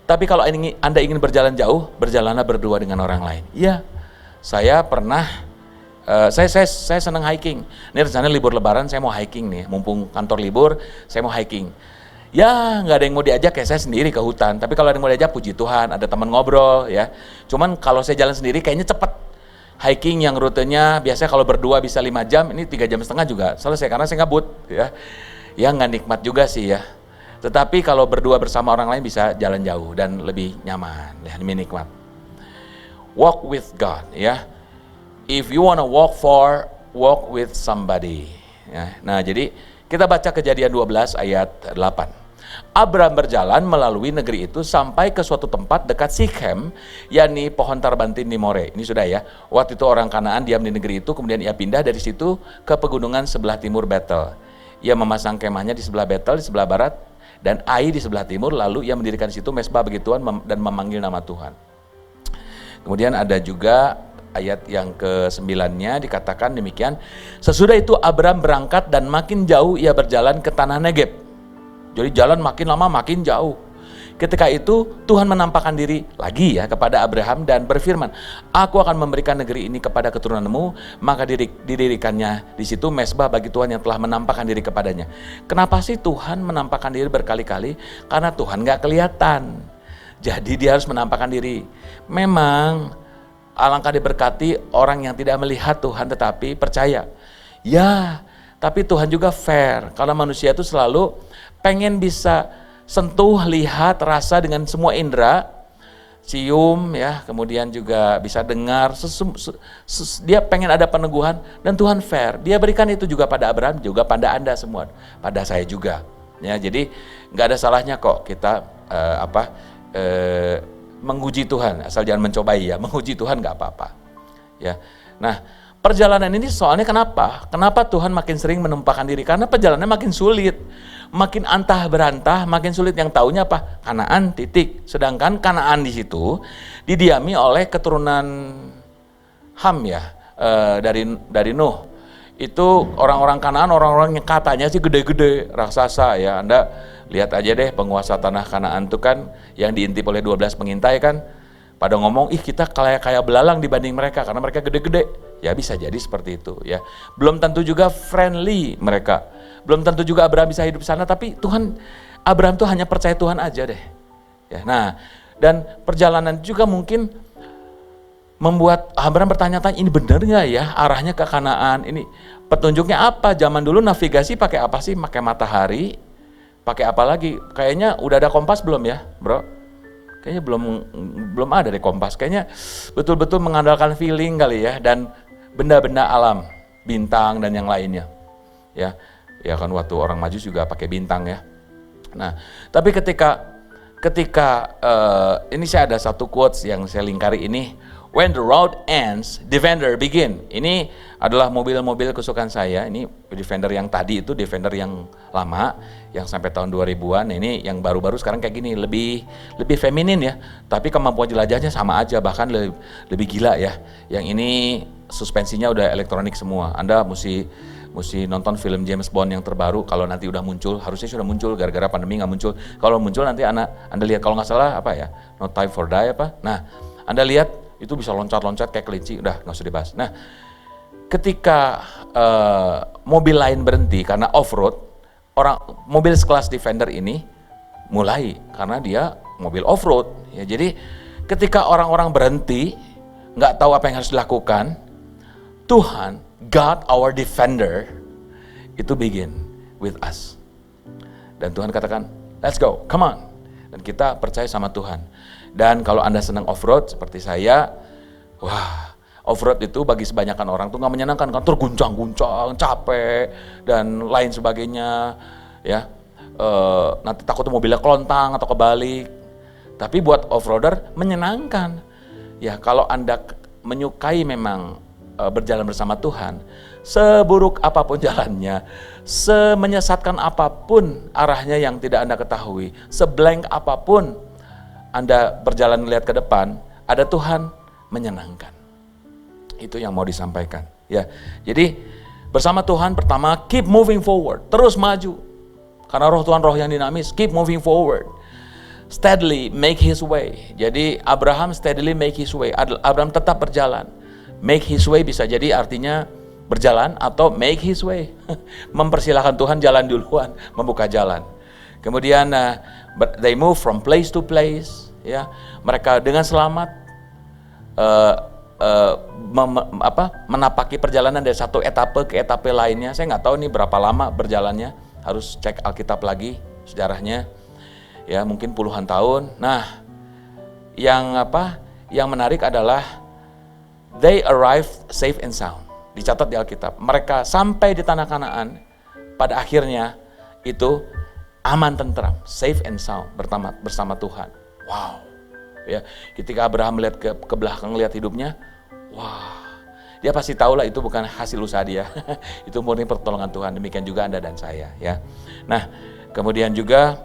Tapi kalau Anda ingin berjalan jauh, berjalanlah berdua dengan orang lain. Ya, saya pernah, saya senang hiking. Ini rencana libur lebaran saya mau hiking nih, mumpung kantor libur, saya mau hiking. Ya, nggak ada yang mau diajak, ya saya sendiri ke hutan. Tapi kalau ada yang mau diajak, puji Tuhan, ada teman ngobrol, ya. Cuman kalau saya jalan sendiri, kayaknya cepat. Hiking yang rutenya biasanya kalau berdua bisa 5 jam, ini 3,5 jam juga selesai karena saya ngabut, ya. Ya nggak nikmat juga sih ya. Tetapi kalau berdua bersama orang lain bisa jalan jauh dan lebih nyaman, ya, lebih nikmat. Walk with God, ya. If you wanna walk far, walk with somebody. Ya. Nah, jadi Kita baca Kejadian 12 ayat 8. Abram berjalan melalui negeri itu sampai ke suatu tempat dekat Sikhem, yakni pohon tarbantin di More. Ini sudah ya. Waktu itu orang Kanaan diam di negeri itu, kemudian ia pindah dari situ ke pegunungan sebelah timur Betel. Ia memasang kemahnya di sebelah Betel, di sebelah barat, dan Ai di sebelah timur. Lalu ia mendirikan di situ mesbah bagi Tuhan dan memanggil nama Tuhan. Kemudian ada juga ayat yang ke-9-nya dikatakan demikian. Sesudah itu Abram berangkat dan makin jauh ia berjalan ke tanah Negeb. Jadi jalan makin lama makin jauh. Ketika itu Tuhan menampakkan diri lagi ya kepada Abraham dan berfirman, aku akan memberikan negeri ini kepada keturunanmu, maka didirikannya di situ mesbah bagi Tuhan yang telah menampakkan diri kepadanya. Kenapa sih Tuhan menampakkan diri berkali-kali? Karena Tuhan gak kelihatan. Jadi dia harus menampakkan diri. Memang alangkah diberkati orang yang tidak melihat Tuhan tetapi percaya. Ya, tapi Tuhan juga fair. Karena manusia itu selalu pengen bisa sentuh, lihat, rasa dengan semua indera, cium ya, kemudian juga bisa dengar, dia pengen ada peneguhan dan Tuhan fair. Dia berikan itu juga pada Abraham, juga pada Anda semua, pada saya juga. Ya, jadi nggak ada salahnya kok kita menguji Tuhan, asal jangan mencobai ya, menguji Tuhan nggak apa-apa. Ya, nah perjalanan ini soalnya kenapa? Kenapa Tuhan makin sering menumpahkan diri? Karena perjalanannya makin sulit. Makin antah berantah, makin sulit. Yang taunya apa? Kanaan, titik. Sedangkan Kanaan di situ didiami oleh keturunan Ham ya, dari Nuh. Itu orang-orang Kanaan, orang-orang yang katanya sih gede-gede, raksasa ya. Anda lihat aja deh penguasa tanah Kanaan itu kan yang diintip oleh 12 pengintai kan. Pada ngomong, kita kayak belalang dibanding mereka karena mereka gede-gede. Ya bisa jadi seperti itu ya. Belum tentu juga friendly mereka. Belum tentu juga Abraham bisa hidup di sana, tapi Abraham tuh hanya percaya Tuhan aja deh. Ya, nah, dan perjalanan juga mungkin membuat Abraham bertanya-tanya, ini benar nggak ya arahnya ke Kanaan? Ini petunjuknya apa? Zaman dulu navigasi pakai apa sih? Pakai matahari? Pakai apa lagi? Kayaknya udah ada kompas belum ya, bro? Kayaknya belum ada deh kompas. Kayaknya betul-betul mengandalkan feeling kali ya, dan benda-benda alam, bintang dan yang lainnya. Ya kan waktu orang Majus juga pakai bintang ya. Nah, tapi ketika ini saya ada satu quotes yang saya lingkari ini. When the road ends, Defender begin. Ini adalah mobil-mobil kesukaan saya. Ini Defender yang tadi itu Defender yang lama, yang sampai tahun 2000-an. Ini yang baru-baru sekarang kayak gini, lebih feminin ya. Tapi kemampuan jelajahnya sama aja, bahkan lebih gila ya. Yang ini suspensinya udah elektronik semua. Anda mesti nonton film James Bond yang terbaru. Kalau nanti udah muncul, harusnya sudah muncul, gara-gara pandemi nggak muncul. Kalau muncul nanti Anda lihat, kalau nggak salah apa ya, No Time for Die apa. Nah, Anda lihat itu bisa loncat-loncat kayak kelinci, udah nggak usah dibahas. Nah, ketika mobil lain berhenti karena off-road, mobil sekelas Defender ini mulai karena dia mobil off-road. Ya, jadi ketika orang-orang berhenti, nggak tahu apa yang harus dilakukan, Tuhan, God our Defender, itu begin with us. Dan Tuhan katakan, let's go, come on. Dan kita percaya sama Tuhan. Dan kalau Anda senang off-road seperti saya, wah, off-road itu bagi sebanyakan orang tuh nggak menyenangkan kan, terguncang-guncang, capek dan lain sebagainya, ya. Nanti takut mobilnya kelontang atau kebalik. Tapi buat off-roader menyenangkan. Ya, kalau Anda menyukai memang berjalan bersama Tuhan, seburuk apapun jalannya, semenyesatkan apapun arahnya yang tidak Anda ketahui, seblank apapun Anda berjalan melihat ke depan, ada Tuhan menyenangkan. Itu yang mau disampaikan. Ya, jadi bersama Tuhan pertama keep moving forward, terus maju. Karena roh Tuhan roh yang dinamis, keep moving forward. Steadily make his way. Jadi Abraham steadily make his way. Abraham tetap berjalan. Make his way bisa jadi artinya berjalan atau make his way. Mempersilahkan Tuhan jalan duluan, membuka jalan. Kemudian they move from place to place, ya. Mereka dengan selamat menapaki perjalanan dari satu etape ke etape lainnya. Saya nggak tahu nih berapa lama berjalannya, harus cek Alkitab lagi sejarahnya. Ya, mungkin puluhan tahun. Nah, yang menarik adalah they arrived safe and sound. Dicatat di Alkitab. Mereka sampai di tanah Kanaan pada akhirnya itu aman, tentram, safe and sound bersama Tuhan. Wow. Ya, ketika Abraham melihat ke belakang, lihat hidupnya, wah, dia pasti tahu lah itu bukan hasil usaha dia. Itu murni pertolongan Tuhan. Demikian juga Anda dan saya, ya. Nah, kemudian juga,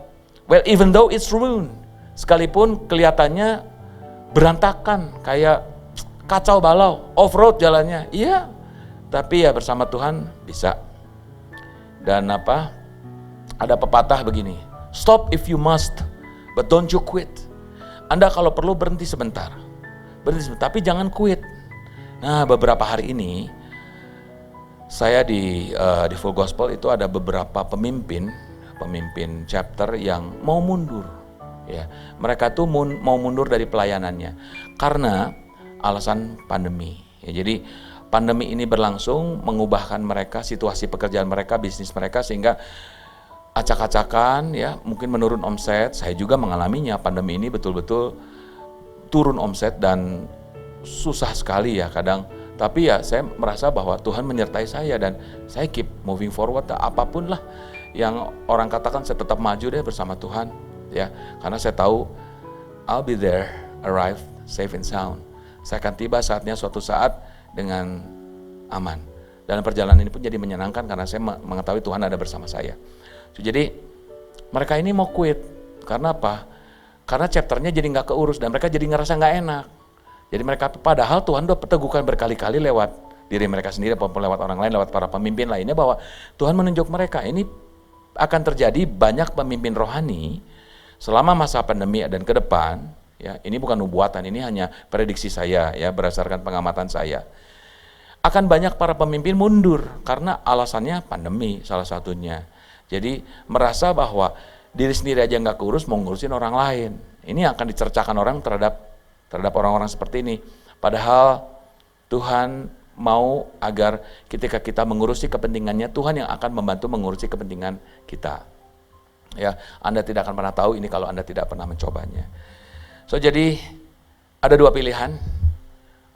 well, even though it's ruined, sekalipun kelihatannya berantakan, kayak kacau balau, off-road jalannya, iya, tapi ya bersama Tuhan bisa. Dan ada pepatah begini, stop if you must, but don't you quit. Anda kalau perlu berhenti sebentar, tapi jangan quit. Nah, beberapa hari ini saya di Full Gospel itu ada beberapa pemimpin chapter yang mau mundur. Ya, mereka tuh mau mundur dari pelayanannya karena alasan pandemi. Ya, jadi pandemi ini berlangsung mengubahkan mereka, situasi pekerjaan mereka, bisnis mereka, sehingga acak-acakan, ya, mungkin menurun omset. Saya juga mengalaminya, pandemi ini betul-betul turun omset dan susah sekali ya kadang. Tapi ya saya merasa bahwa Tuhan menyertai saya dan saya keep moving forward. Apapun lah yang orang katakan, saya tetap maju deh bersama Tuhan, ya. Karena saya tahu I'll be there, arrive safe and sound. Saya akan tiba saatnya suatu saat dengan aman. Dan perjalanan ini pun jadi menyenangkan karena saya mengetahui Tuhan ada bersama saya. Jadi mereka ini mau quit. Karena apa? Karena chapternya jadi gak keurus dan mereka jadi ngerasa gak enak. Jadi mereka, padahal Tuhan udah teguhkan berkali-kali lewat diri mereka sendiri, ataupun lewat orang lain, lewat para pemimpin lainnya, bahwa Tuhan menunjuk mereka. Ini akan terjadi banyak pemimpin rohani selama masa pandemi dan ke depan. Ya, ini bukan nubuatan, ini hanya prediksi saya, ya, berdasarkan pengamatan saya. Akan banyak para pemimpin mundur karena alasannya pandemi salah satunya. Jadi merasa bahwa diri sendiri aja nggak keurus, mau ngurusin orang lain. Ini akan dicercakan orang terhadap orang-orang seperti ini. Padahal Tuhan mau agar ketika kita mengurusi kepentingannya, Tuhan yang akan membantu mengurusi kepentingan kita. Ya, Anda tidak akan pernah tahu ini kalau Anda tidak pernah mencobanya. So, jadi ada dua pilihan.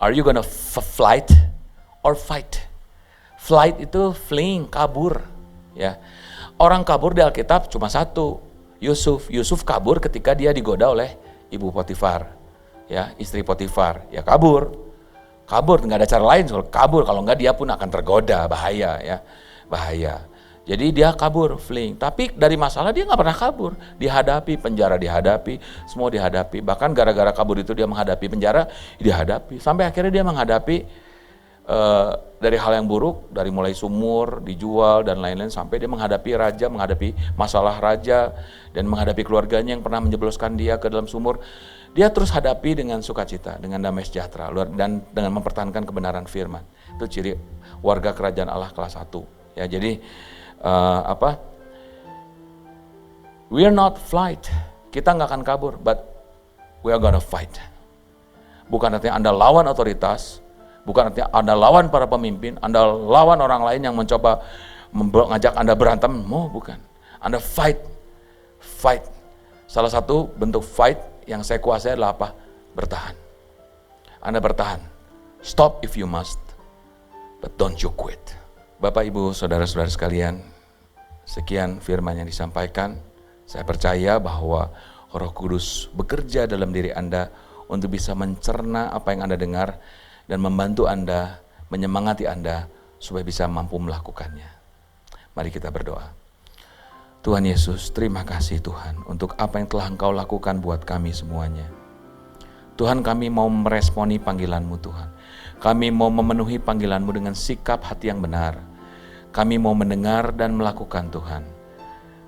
Are you gonna flight or fight? Flight itu fleeing, kabur. Ya, orang kabur di Alkitab cuma satu, Yusuf. Yusuf kabur ketika dia digoda oleh ibu Potifar, ya, istri Potifar. Ya kabur, nggak ada cara lain soal kabur. Kalau nggak dia pun akan tergoda, bahaya, ya, bahaya. Jadi dia kabur, fleeing. Tapi dari masalah dia nggak pernah kabur. Dihadapi, penjara dihadapi, semua dihadapi. Bahkan gara-gara kabur itu dia menghadapi penjara, dihadapi. Sampai akhirnya dia menghadapi dari hal yang buruk, dari mulai sumur, dijual, dan lain-lain. Sampai dia menghadapi raja, menghadapi masalah raja, dan menghadapi keluarganya yang pernah menjebloskan dia ke dalam sumur. Dia terus hadapi dengan sukacita, dengan damai sejahtera, dan dengan mempertahankan kebenaran firman. Itu ciri warga kerajaan Allah kelas 1. Ya, jadi we are not flight, kita nggak akan kabur, but we are gonna fight. Bukan artinya Anda lawan otoritas, bukan artinya Anda lawan para pemimpin, Anda lawan orang lain yang mencoba mengajak Anda berantem, bukan. Anda fight. Salah satu bentuk fight yang saya kuasai adalah apa? Bertahan. Anda bertahan. Stop if you must, but don't you quit. Bapak, Ibu, saudara-saudara sekalian, sekian firman yang disampaikan. Saya percaya bahwa Roh Kudus bekerja dalam diri Anda untuk bisa mencerna apa yang Anda dengar dan membantu Anda, menyemangati Anda supaya bisa mampu melakukannya. Mari kita berdoa. Tuhan Yesus, terima kasih Tuhan untuk apa yang telah Engkau lakukan buat kami semuanya. Tuhan, kami mau meresponi panggilan-Mu Tuhan. Kami mau memenuhi panggilan-Mu dengan sikap hati yang benar. Kami mau mendengar dan melakukan Tuhan.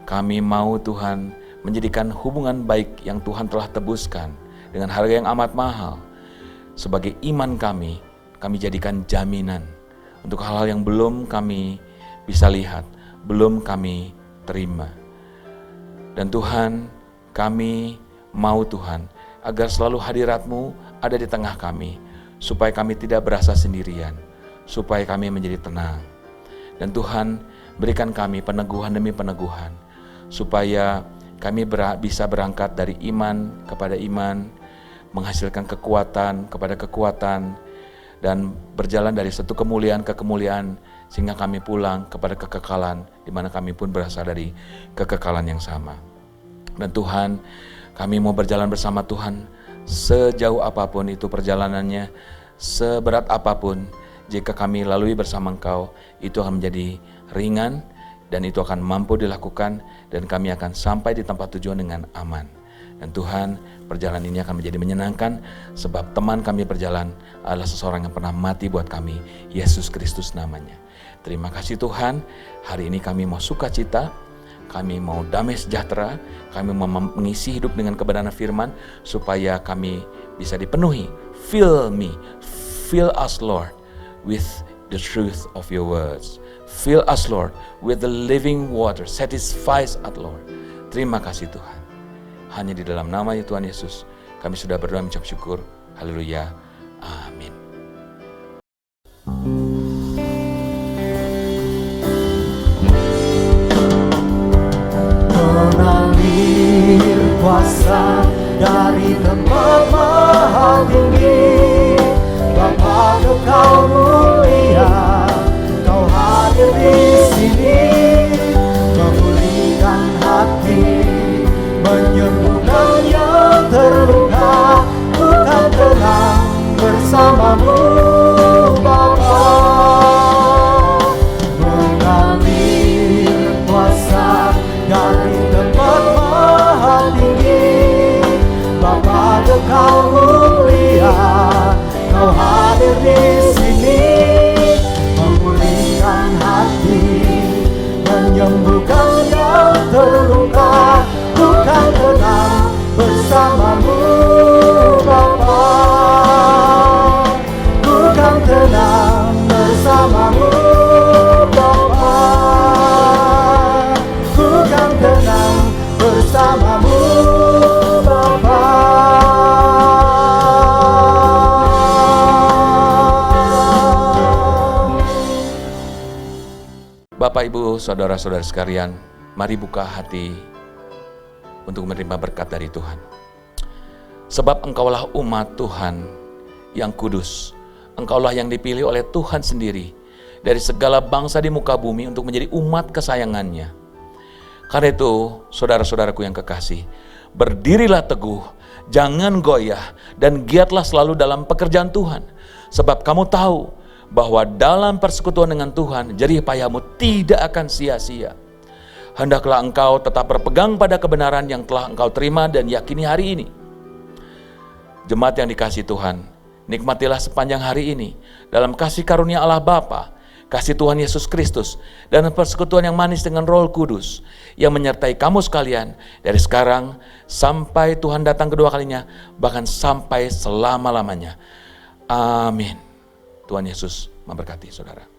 Kami mau Tuhan menjadikan hubungan baik yang Tuhan telah tebuskan dengan harga yang amat mahal. Sebagai iman kami jadikan jaminan untuk hal-hal yang belum kami bisa lihat, belum kami terima. Dan Tuhan, kami mau Tuhan agar selalu hadirat-Mu ada di tengah kami, supaya kami tidak berasa sendirian, supaya kami menjadi tenang. Dan Tuhan, berikan kami peneguhan demi peneguhan, supaya kami bisa berangkat dari iman kepada iman, menghasilkan kekuatan kepada kekuatan, dan berjalan dari satu kemuliaan ke kemuliaan sehingga kami pulang kepada kekekalan di mana kami pun berasal dari kekekalan yang sama. Dan Tuhan, kami mau berjalan bersama Tuhan sejauh apapun itu perjalanannya, seberat apapun, jika kami lalui bersama Engkau, itu akan menjadi ringan dan itu akan mampu dilakukan dan kami akan sampai di tempat tujuan dengan aman. Dan Tuhan, perjalanan ini akan menjadi menyenangkan sebab teman kami berjalan adalah seseorang yang pernah mati buat kami, Yesus Kristus namanya. Terima kasih Tuhan, hari ini kami mau sukacita, kami mau damai sejahtera, kami mau mengisi hidup dengan kebenaran firman supaya kami bisa dipenuhi. Fill me, fill us Lord with the truth of your words. Fill us Lord with the living water, satisfies us Lord. Terima kasih Tuhan. Hanya di dalam nama Tuhan Yesus kami sudah berdoa mengucap syukur. Haleluya. Amin. Mengalir kuasa dari tempat maha tinggi, Bapa Engkau mulia, Kau hadir di sini, memulihkan hati, menyembuhkan yang terluka. Ku kan tenang bersamamu Bapa. Mengalir kuasa dari tempat maha tinggi, Bapa Engkau mulia, Kau hadir di sini, memulihkan hati, menyembuhkan yang terluka. Ku kan tenang bersamamu Bapa. Ku kan tenang bersamamu Bapa. Ku kan tenang bersamamu Bapa. Bapak, Ibu, saudara-saudara sekalian, mari buka hati untuk menerima berkat dari Tuhan. Sebab Engkaulah umat Tuhan yang kudus. Engkaulah yang dipilih oleh Tuhan sendiri dari segala bangsa di muka bumi untuk menjadi umat kesayangannya. Karena itu, saudara-saudaraku yang kekasih, berdirilah teguh, jangan goyah, dan giatlah selalu dalam pekerjaan Tuhan. Sebab kamu tahu bahwa dalam persekutuan dengan Tuhan, jerih payahmu tidak akan sia-sia. Hendaklah engkau tetap berpegang pada kebenaran yang telah engkau terima dan yakini hari ini. Jemaat yang dikasihi Tuhan, nikmatilah sepanjang hari ini dalam kasih karunia Allah Bapa, kasih Tuhan Yesus Kristus, dan persekutuan yang manis dengan Roh Kudus yang menyertai kamu sekalian dari sekarang sampai Tuhan datang kedua kalinya, bahkan sampai selama-lamanya. Amin. Tuhan Yesus memberkati saudara.